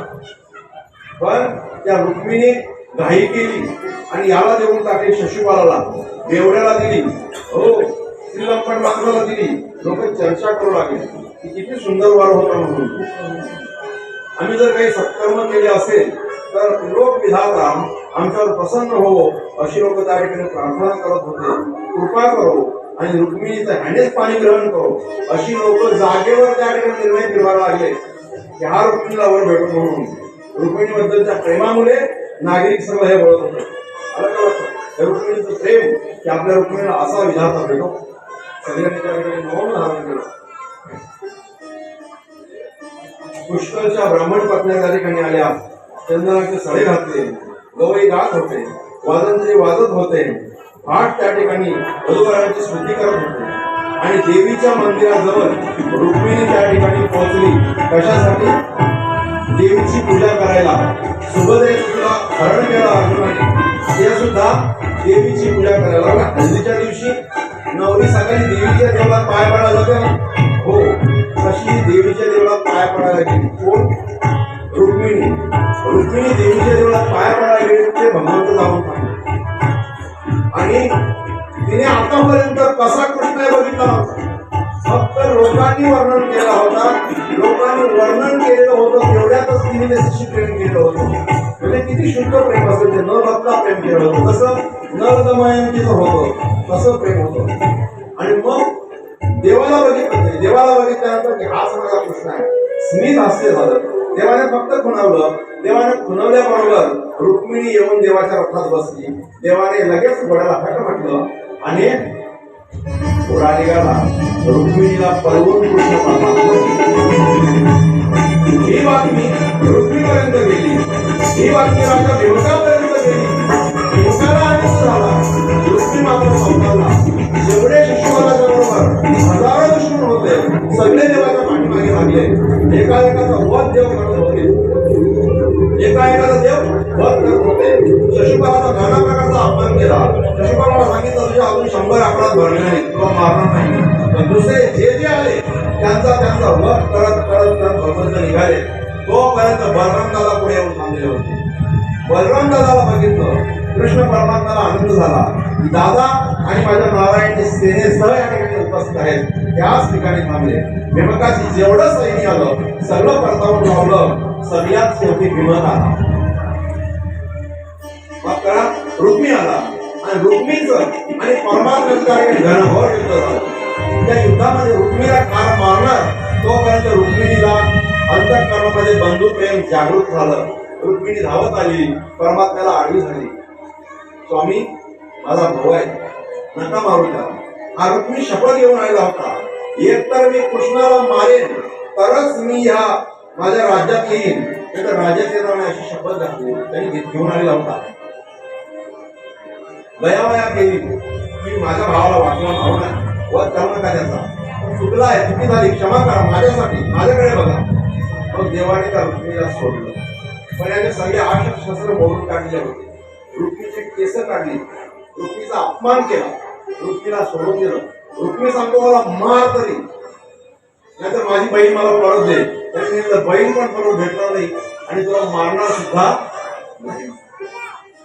पण त्या रुक्मिणी घाई केली आणि याला देऊन टाकली. शशिपालाला, देवड्याला दिली, हो श्रीलंकन मागणाला दिली. लोक चर्चा करू लागले की किती सुंदर वार होता म्हणून. आम्ही जर काही सत्कर्म केले असेल तर लोक विधाता आमच्यावर प्रसन्न हो अशी लोक त्या ठिकाणी प्रार्थना करत होते. कृपा करो आणि रुक्मिणीचं ह्यानेच पाणी ग्रहण करो अशी लोक जागेवर त्या ठिकाणी निर्णय फिरवायला लागले की हा रुक्मिणीला वर भेटू म्हणून. रुक्मिणीबद्दलच्या प्रेमामुळे नागरिक सर्व हे बोलत होते. हे रुक्मिणीचं प्रेम की आपल्या रुक्मिणीला असा विधाता भेटो. सगळ्यांनी त्या ठिकाणी मौन धारण केलं. पुष्कळच्या ब्राह्मण पत्न्या त्या ठिकाणी आल्या. चंदनाचे सडे घातले, गवई गात होते, वाजंत्री वाजत होते. आठ त्या ठिकाणी वधूवरांची स्तुती करत होते. आणि देवीच्या मंदिराजवळ रुक्मिणी त्या ठिकाणी पोहोचली. कशासाठी? देवीची पूजा करायला. सुभद्रे सुद्धा हरण केला अर्जुनाने, ते सुद्धा देवीची पूजा करायला. हल्लीच्या दिवशी नवरी सकाळी देवीच्या देवळात पाय पडायला जाते ना, हो तशी देवीच्या देवळात पाय पडायला गेली. कोण? रुक्मिणी. रुक्मिणी देवीच्या देवळात पाय पडायला गेली. ते भगवंत जाऊन पाहिले आणि तिने आतापर्यंत कसा कृष्ण बघितला फक्त लोकांनी वर्णन केला होता. लोकांनी वर्णन केलेलं होतं तेवढ्यातच तिने त्याच्याशी प्रेम केलं होतं. म्हणजे किती शुद्ध प्रेम असेल ते. न बघता प्रेम केलं होतं. कसं नरदमयंतीचं होतं तसं प्रेम होतं. आणि मग देवाला बघितलं. देवाला बघितल्यानंतर की हाच माझा कृष्ण आहे. स्मित हास्य झालं. देवाने फक्त खुणावलं. देवाने खुणवल्याबरोबर रुक्मिणी येऊन देवाच्या रथात बसली. देवाने लगेच घोड्याला हट म्हटलं आणि घोडा निघाला. रुक्मिणीला पळवून कृष्ण परमात्मा. ही बातमी रुक्मिणीपर्यंत गेली. ही बातमी राजा भीमकापर्यंत गेली. भीमकाला आनंद झाला. रुक्मिणी मात्र संपला. जेवढे शिशुपालाच्या बरोबर हजारो दुश्मन होते सगळे देवाच्या पाठीमागे लागले. एका एकाचा वध देव करत होते. एका एकाचा देव वध करत होते. शिशुपालाचा नाना प्रकारचा अपमान केला. शिशुपालाला सांगितलं तुझ्या अजून 100 अपराध भरले नाही, तुला मारणार नाही. पण दुसरे जे आले त्यांचा वध करत करत करत भगवंत निघाले. तोपर्यंत बलराम दादा पुढे येऊन थांबले होते. बलराम दादाला बघितलं. कृष्ण परमात्म्याला आनंद झाला. दादा आणि माझ्या नारायणची सेनेसह या ठिकाणी उपस्थित आहेत. त्याच ठिकाणी थांबले. भीमकाची जेवढं सैन्य आलं सगळं परतावून लावलं. सगळ्यात शेवटी भीमक आला. मग रुक्मी आला आणि रुक्मीचं आणि परमात्म्याचं घनघोर युद्ध झालं. त्या युद्धामध्ये रुक्मीला ठार मारणार तोपर्यंत रुक्मिणीला अंतःकरणामध्ये बंधू प्रेम जागृत झालं. रुक्मिणी धावत आली. परमात्म्याला आडवी झाली. स्वामी माझा भाऊ आहे, नका मारू त्याला. हा रुक्मिणी शपथ घेऊन आलेला होता. एकतर मी कृष्णाला मारेन तरच मी ह्या माझ्या राज्यात येईन, नाही तर राज्यात येणार नाही अशी शपथ घातली. त्यांनी घेऊन आलेला होता. दयावया केली की माझ्या भावाला वाचवा, भाऊ नाही वध करू नका त्याचा. चुकला आहे, चुकी झाली, क्षमा करा माझ्यासाठी, माझ्याकडे बघा. मग देवाने त्या रुक्मिणीला सोडलं. पण याने सगळे 8 शस्त्र मोडून काढले होते. रुक्मीचे केस काढली. रुक्मीचा अपमान केला. रुक्मीला सोडून दिलं. रुक्मी सांगतो मला मार तरी, नाहीतर माझी बहीण मला परत दे. त्यांनी बहीण पण परत भेटणार नाही आणि तुला मारणार सुद्धा नाही.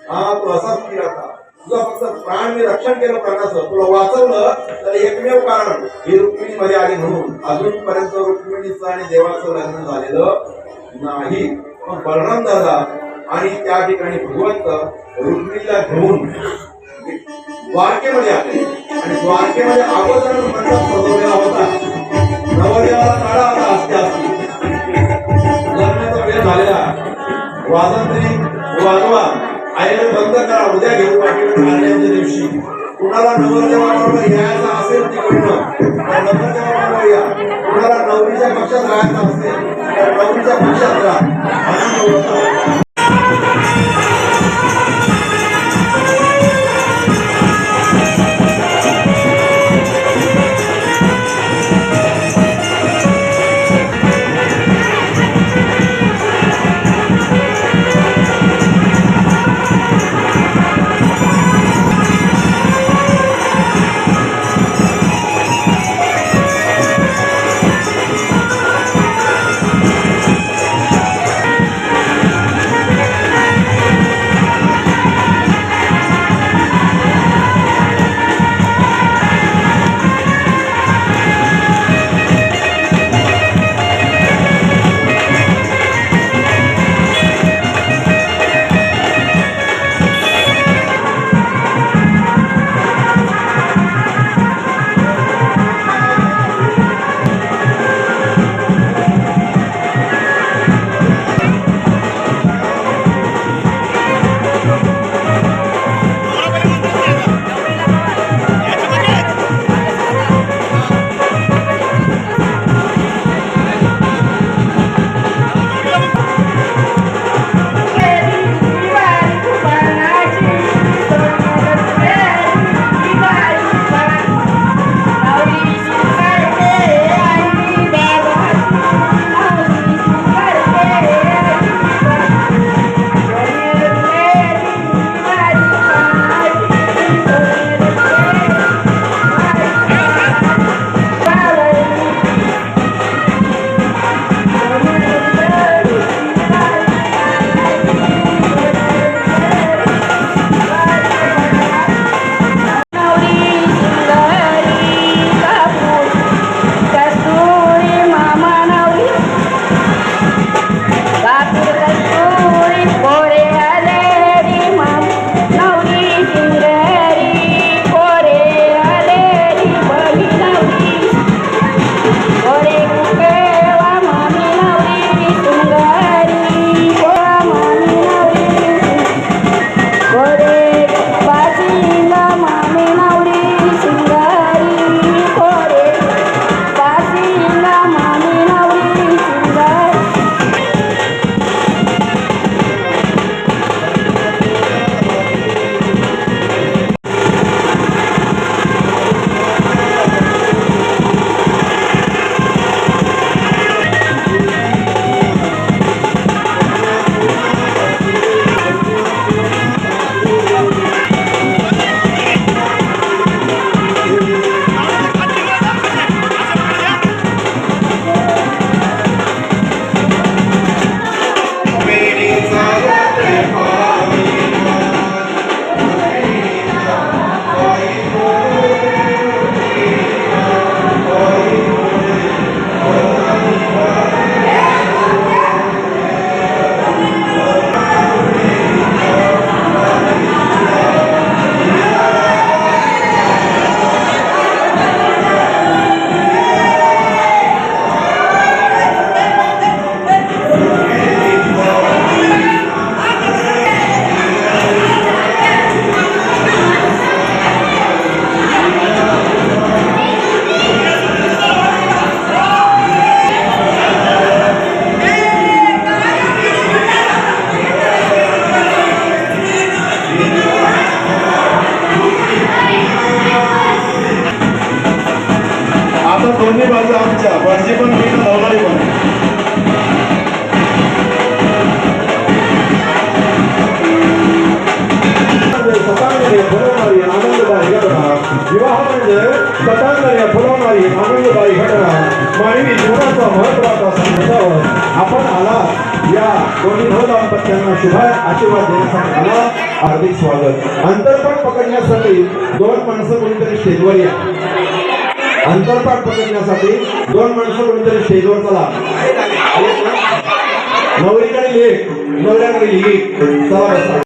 हा तू असाच केला होता. तुझा फक्त प्राण मी रक्षण केलं प्राणाचं, तुला वाचवलं तर एकमेव कारण ही रुक्मिणीमध्ये आली म्हणून. अजूनपर्यंत रुक्मिणीचं आणि देवाचं लग्न झालेलं नाही. पण बलराम दादा आणि त्या ठिकाणी भगवंत रुक्मिणीला घेऊन द्वारकेमध्ये आले आणि द्वारकेमध्ये अगोदर मंडप सजवलेला होता. नवदेवाला काळा आता असते असते लग्नाचा वेळ झालेला. वाजंत्री वाजवा, आईने बंद करा, उद्या घेऊन पाठवून काढण्याच्या दिवशी कुणाला नवरदेवाबरोबर यायचं असेल तिकडनं तर नवरदेवाबरोबर या. कुणाला नवरीच्या पक्षात राहायचं असेल तर नवरीच्या पक्षात राहा. आनंद होतो.
मानवी जीवनाचा महत्वाचा संदेशावर आपण आला या
दोन्ही भाऊ दाम्पत्यांना शुभ आशीर्वाद देण्यासाठी मला हार्दिक स्वागत. अंतरपाठ पकडण्यासाठी दोन माणसं कोणीतरी स्टेजवर या. अंतरपाठ पकडण्यासाठी दोन माणसं कोणीतरी स्टेजवर चला. नवरीकडे लेख, नवऱ्याकडे लिहिक. चला बसा.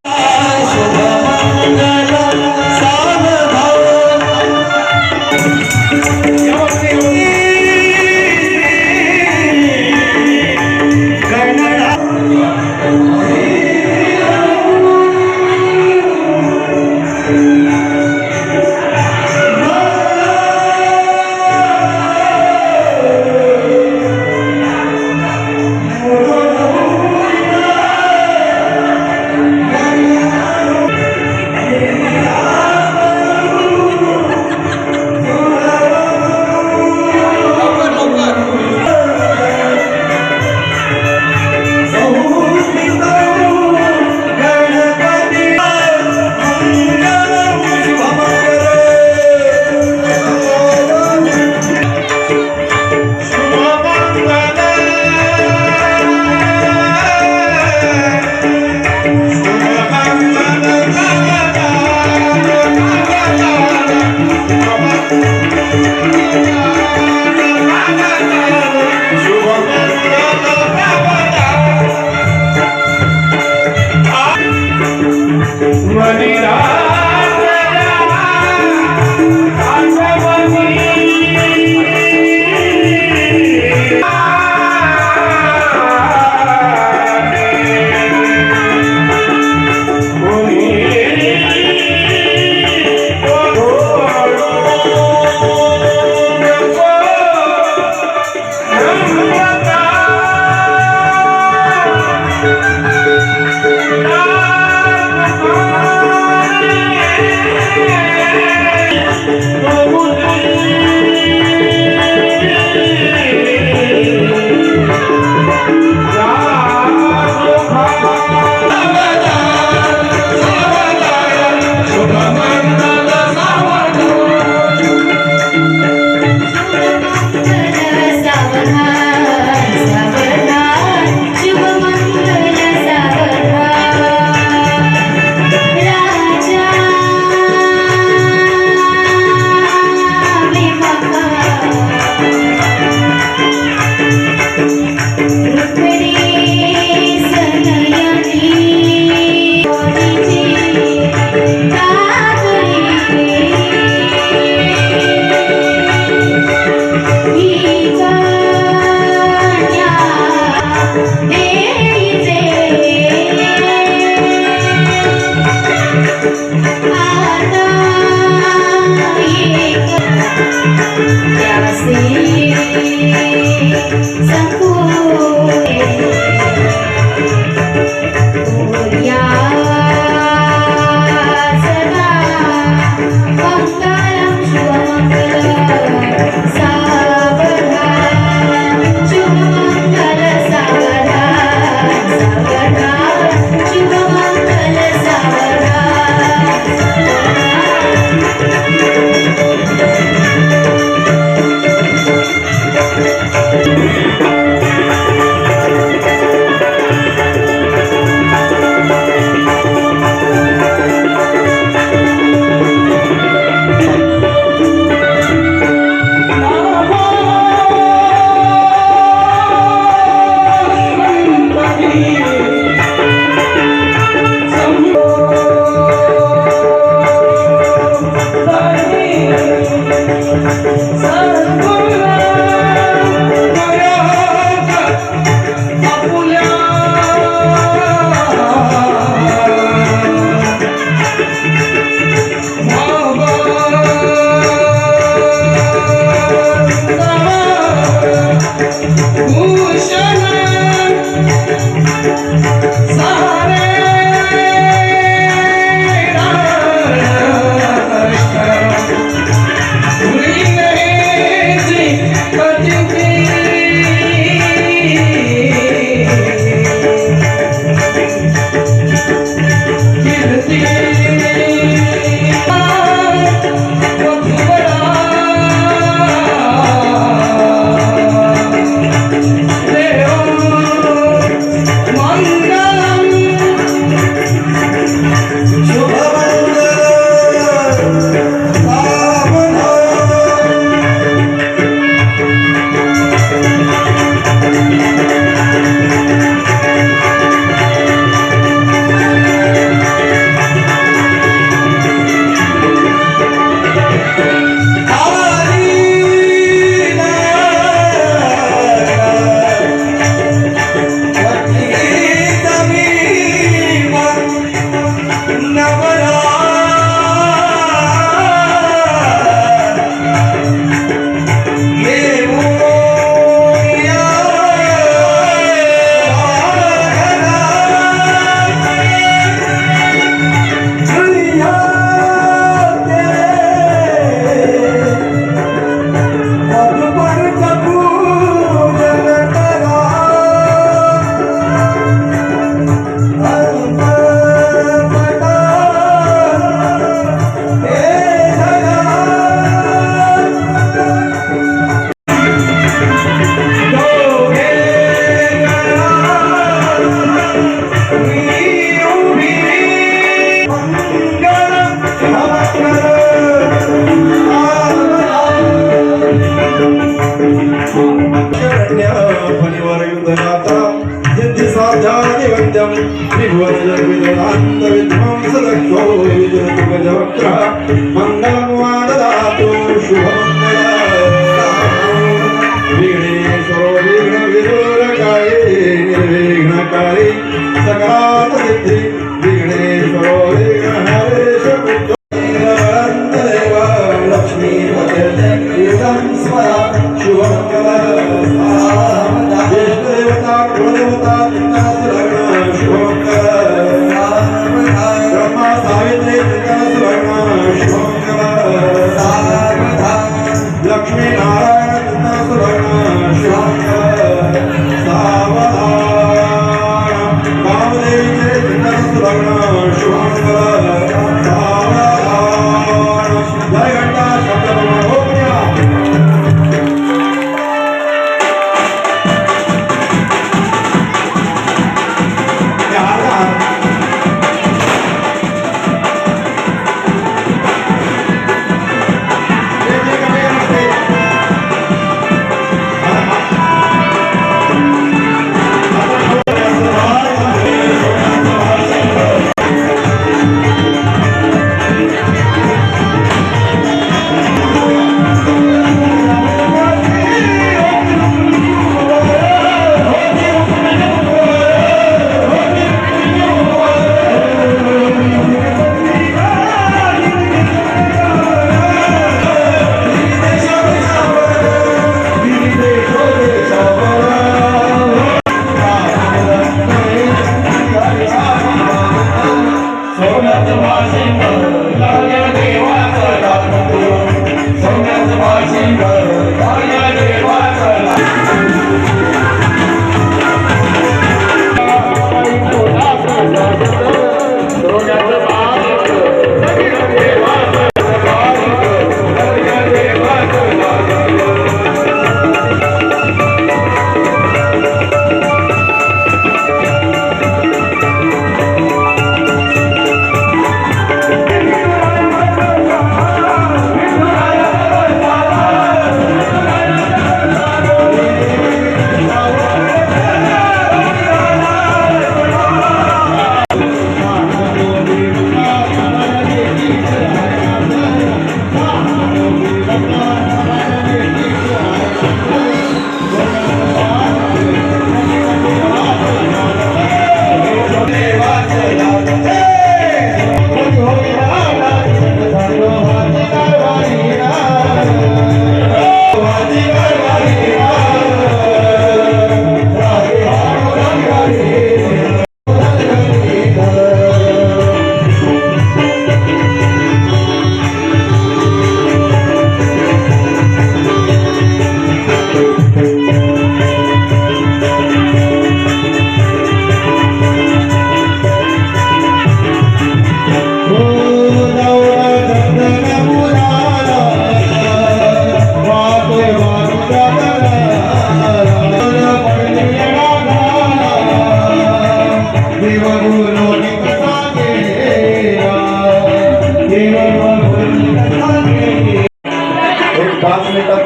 Sargula, Maya.
सकाळ सिद्धी विघ्नेश्वरो हरेश लक्ष्मी देवता कुलदेवता ब्रह्मा सावित्री लक्ष्मी नारायण जय घंटा शब्द हो गया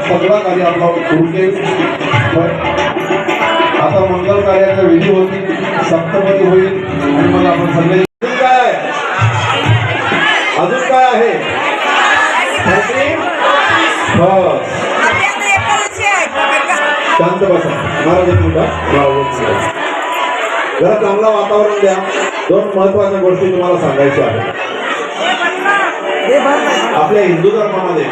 सगळं कार्य आपला उरके आता मंगल कार्याचा विधी होती सप्तपदी होईल आणि मग आपण सगळे अजून काय आहे शांत बसा महाराज एक मिनिट जरा चांगलं वातावरण द्या दोन महत्वाच्या गोष्टी तुम्हाला सांगायच्या आहेत आपल्या हिंदू धर्मामध्ये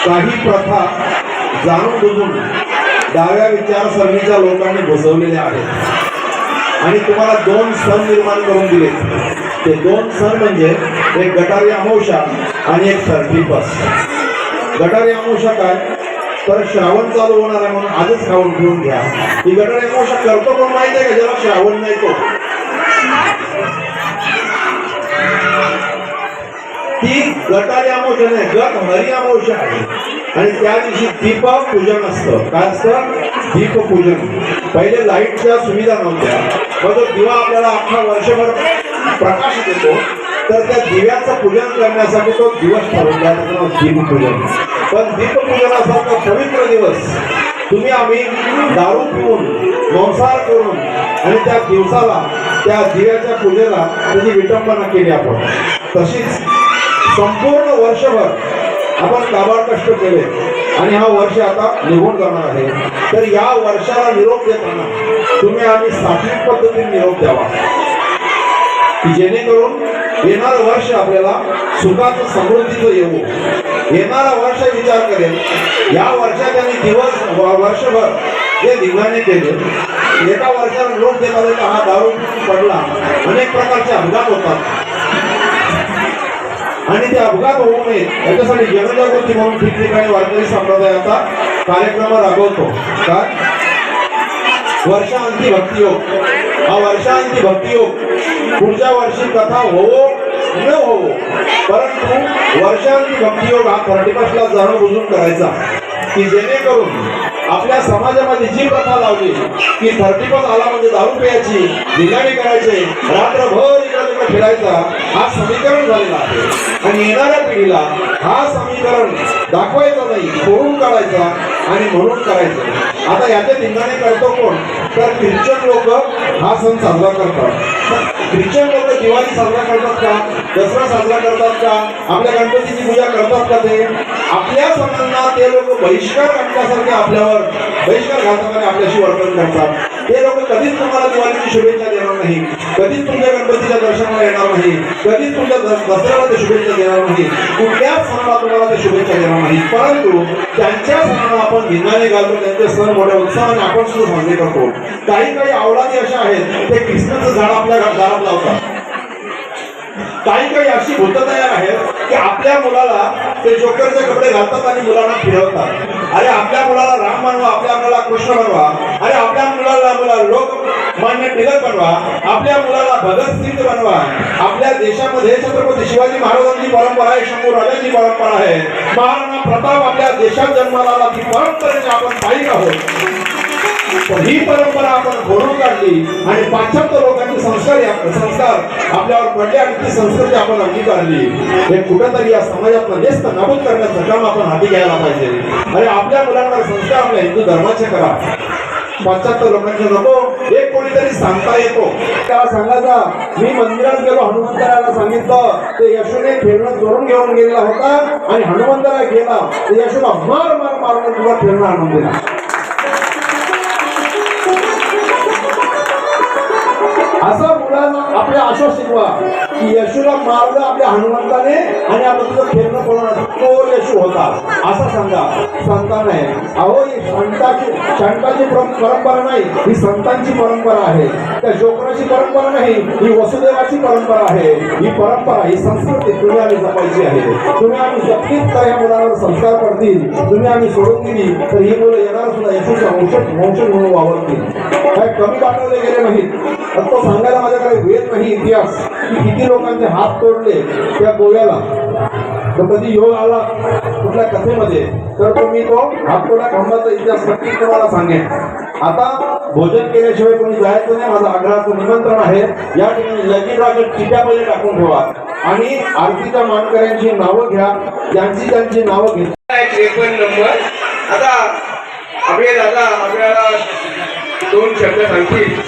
काही प्रथा जाणून बुजून डाव्या विचारसरणीच्या लोकांनी बसवलेल्या आहेत आणि तुम्हाला दोन सण निर्माण करून दिले ते दोन सण म्हणजे एक गटारी अमावस्या आणि एक 31st गटारी अमावस्या काय तर श्रावण चालू होणार आहे म्हणून आजच खाऊन घेऊन घ्या ही गटारी अमावस्या करतो कोण माहिती आहे का ज्याला श्रावण नाही तो ती गटारी अमावस्या नाही गट हरी अमावस्या आहे आणि त्या दिवशी दीपपूजन असतं. काय असतं? दीपपूजन. पहिले लाईटच्या सुविधा नव्हत्या, मग तो दिवा आपल्याला अख्खा वर्षभर प्रकाश देतो, तर त्या दिव्याचं पूजन करण्यासाठी तो दिवस ठरवला, त्याचं नाव दीपपूजन. पण दीपपूजनासारखा पवित्र दिवस तुम्ही आम्ही दारू पिऊन संसार करून आणि त्या दिवसाला त्या दिव्याच्या पूजेला त्याची विटंबना केली आपण. तशीच संपूर्ण वर्षभर आपण काबाड कष्ट केले आणि हा वर्ष आता निघून जाणार आहे. तर या वर्षाला निरोप देताना तुम्ही आम्ही सात्विक पद्धतीने निरोप द्यावा, की जेणेकरून येणारं वर्ष आपल्याला सुखाचं समृद्धीचं येऊ. येणारा वर्ष विचार करेल, या वर्षात त्यांनी दिवस वर्षभर जे दिव्याने केले, एका वर्षाला निरोप देता हा दारू पडला, अनेक प्रकारचे अपघात होतात आणि ते अपघात होऊ नये याच्यासाठी जनजागृती म्हणून ठिकठिकाणी वारकरी संप्रदायाचा कार्यक्रम राबवतो. काय? वर्षांती भक्तियोग. हा वर्षांती भक्तियोग पुढच्या वर्षी कथा होवो न होवो, परंतु वर्षांती भक्तियोग हा 31ला जाणून बुजून करायचा, की जेणेकरून आपल्या समाजामध्ये जी प्रथा लावली की 31 आला म्हणजे दारू प्यायची, धिंगाणे करायचे, रात्रभर इकडे तिकडे फिरायचा, हा समीकरण झालेला आहे. आणि येणाऱ्या पिढीला हा समीकरण दाखवायचं नाही, खोडून काढायचा आणि म्हणून करायचं. आता याचे धिंगाणे करतो कोण? तर ख्रिश्चन लोक हा सण साजरा करतात. ख्रिश्चन लोक दिवाळी साजरा करतात का? दसरा साजरा करतात का? आपल्या गणपतीची पूजा करतात का? ते आपल्या सणांना ते लोक बहिष्कार घातल्यासारखे आपल्यावर बहिष्कार घालतात आणि आपल्याशी वर्तन करतात. ते लोक कधीच तुम्हाला दिवाळीची शुभेच्छा देणार नाही, कधीच तुमच्या गणपतीच्या दर्शनाला येणार नाही, कधीच तुमच्या दसऱ्याला ते शुभेच्छा देणार नाही, कुठल्याच सणाला तुम्हाला ते शुभेच्छा देणार नाही. परंतु त्यांच्या सणाला आपण धिंगाणे घालतो, त्यांचे सण मोठ्या उत्साहाने आपण सुद्धा साजरे करतो. काही अवलादी अशा आहेत, ते ख्रिसमसचं झाड आपल्या दारात लावतात. काही अशी भूत तयार आहेत की आपल्या मुलाला ते जोकरचे कपडे घालतात आणि मुलांना फिरवतात. अरे आपल्या मुलाला राम बनवा, आपल्या मुलाला कृष्ण बनवा, अरे आपल्या मुलाला लोकमान्य टिळक बनवा, आपल्या मुलाला भगतसिंग बनवा. आपल्या देशामध्ये छत्रपती शिवाजी महाराजांची परंपरा आहे, शंभू राजांची परंपरा आहे, महाराणा प्रताप आपल्या देशात जन्माला आला, ती परंपरेने आपण पाहिजे आहोत. पण ही परंपरा आपण घोडून काढली आणि पाश्चात्य लोकांचे संस्कार आपल्यावर पडले आणि ती संस्कृती आपण अंगीकारली. हे कुठंतरी या समाजातलं नेस्त नाबूद करण्याचं काम आपण हाती घ्यायला पाहिजे. अरे आपल्या मुलांवर संस्कार आपल्या हिंदू धर्माचे करा, पाश्चात्य लोकांचे नको. एक कोणीतरी सांगता येतो, त्याला सांगायचा मी मंदिरात गेलो, हनुमंतराला सांगितलं, ते यशूने फेरणं चोरून घेऊन गेलेला होता आणि हनुमंतरा गेला, ते यशूला मार मार मारून तुला फेरणं आणून दिला. असं मुलांना आपल्या आश्वास शिकवा की यशूला मारलं आपल्या हनुमंताने आणि आपण तुझं फेरणं पडणार, तो यशू होता असं सांगा. संतान आहे, अहो ही शांताची परंपरा नाही, ही संतांची परंपरा आहे. त्या जोकराची परंपरा नाही, ही वसुदेवाची परंपरा आहे. ही परंपरा, ही संस्कृती तुम्ही आम्ही जपायची आहे. तुम्ही आम्ही जपलीत तर या मुलांवर संस्कार पडतील. तुम्ही आम्ही सोडून दिली तर ही मुलं येणार सुद्धा यशूचा वंशज म्हणून वावरतील. काय कमी पाठवले गेले नाहीत. तो सांगायला माझ्याकडे वेळ नाही इतिहास की किती लोकांचे हात तोडले त्या गोव्याला. तर कधी योग आला कुठल्या कथेमध्ये तर तुम्ही तो हाततोडा खांबाचा इतिहास नक्की तुम्हाला सांगेन. आता भोजन केल्याशिवाय कोणी जायचं नाही, माझं आग्रहाचं निमंत्रण आहे. या ठिकाणी लगीराच्या चिट्यामध्ये टाकून ठेवा आणि आरतीच्या मानकऱ्यांची नावं घ्या, त्यांची नावं घेतली.
53 नंबर. आता आपले दादा आपल्याला 2 शब्द सांगतील.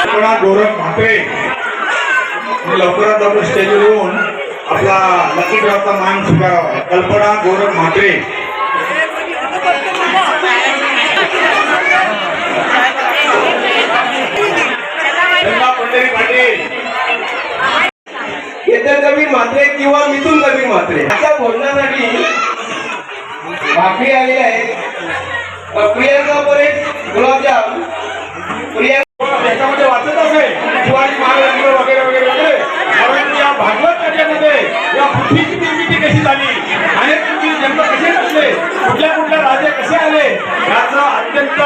कल्पना गोरख म्हात्रे लवकरात लवकर स्टेजवर येऊन आपला लकीराचा मान स्वीकारावा. कल्पना गोरख म्हात्रे. पंढरी पाटील.
केतन कबीर म्हात्रे किंवा मिथुन कबीर म्हात्रे अशा भोजनासाठी भाकरी आलेली आहे. प्रियांका परेड गुलाबजाम. प्रियांका
त्याच्यामध्ये वाचत असेल शिवाजी महाराज वगैरे वगैरे वगैरे. परंतु या भागवत कथेमध्ये या पृथ्वीची निर्मिती कशी झाली, अनेक जन्म कसे नसले, कुठल्या राजे कसे आले, याचं अत्यंत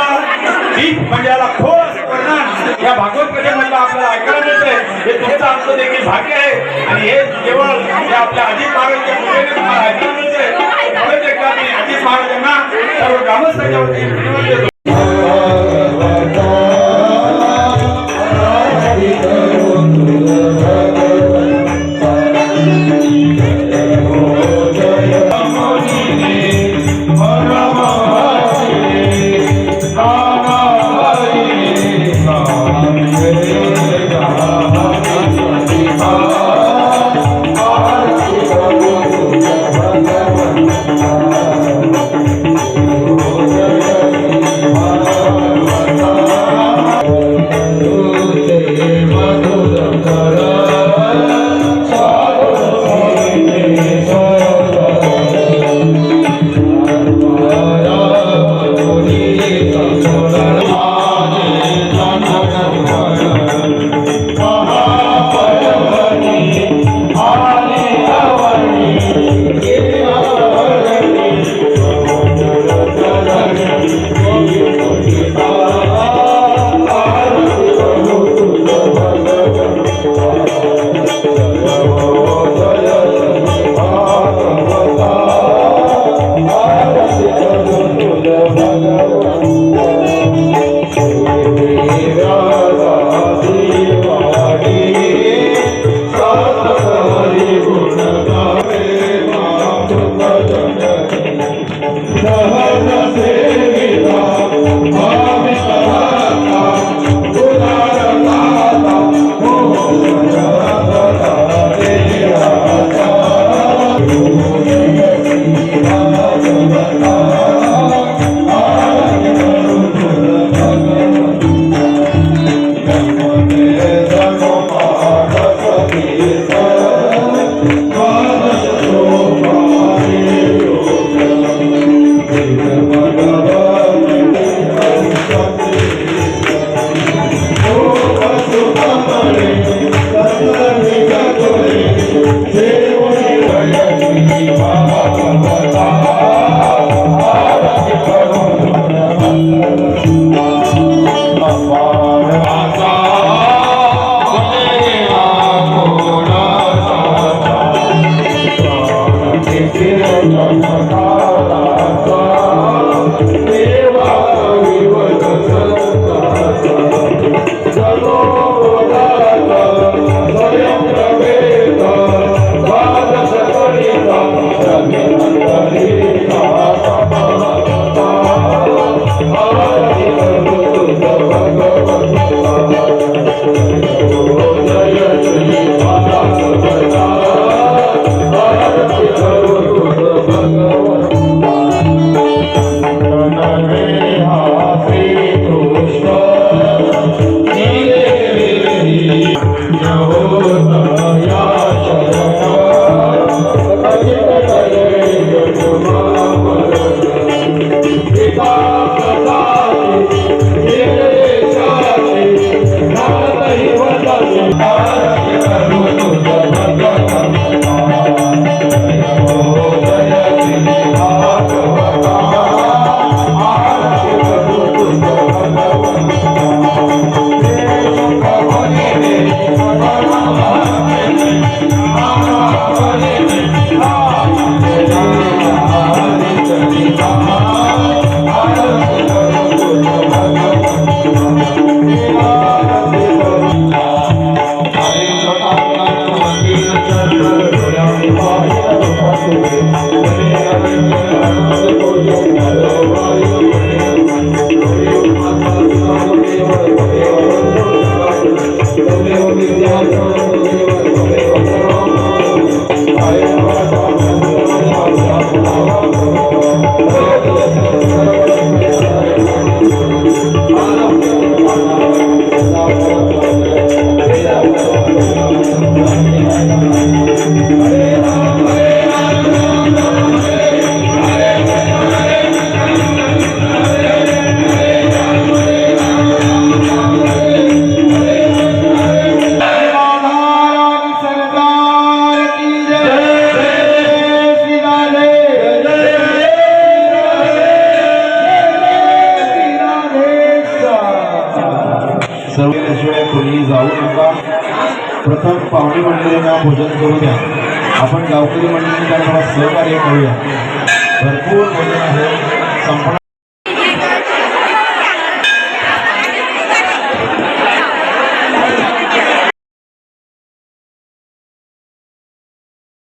डीप म्हणजे याला खोल असे वर्णन या भागवत कथेमधलं आपल्याला ऐकायला मिळते. हे तुमचं आमचं देखील भाग्य आहे आणि हे केवळ आपल्या अजित महाराजांच्या कृपेने तुम्हाला ऐकायला मिळते. परत एकदा मी अजित
गणेश महाराजांना सर्व ग्रामस्थांच्या वतीने धन्यवाद देतो.
सर्वशिवाय कोणी जाऊ नका. प्रथम पाहुणे मंडळींना भोजन करू द्या. आपण गावकरी मंडळींनी त्यांना सहकार्य करूया. भरपूर भोजन आहे संपणार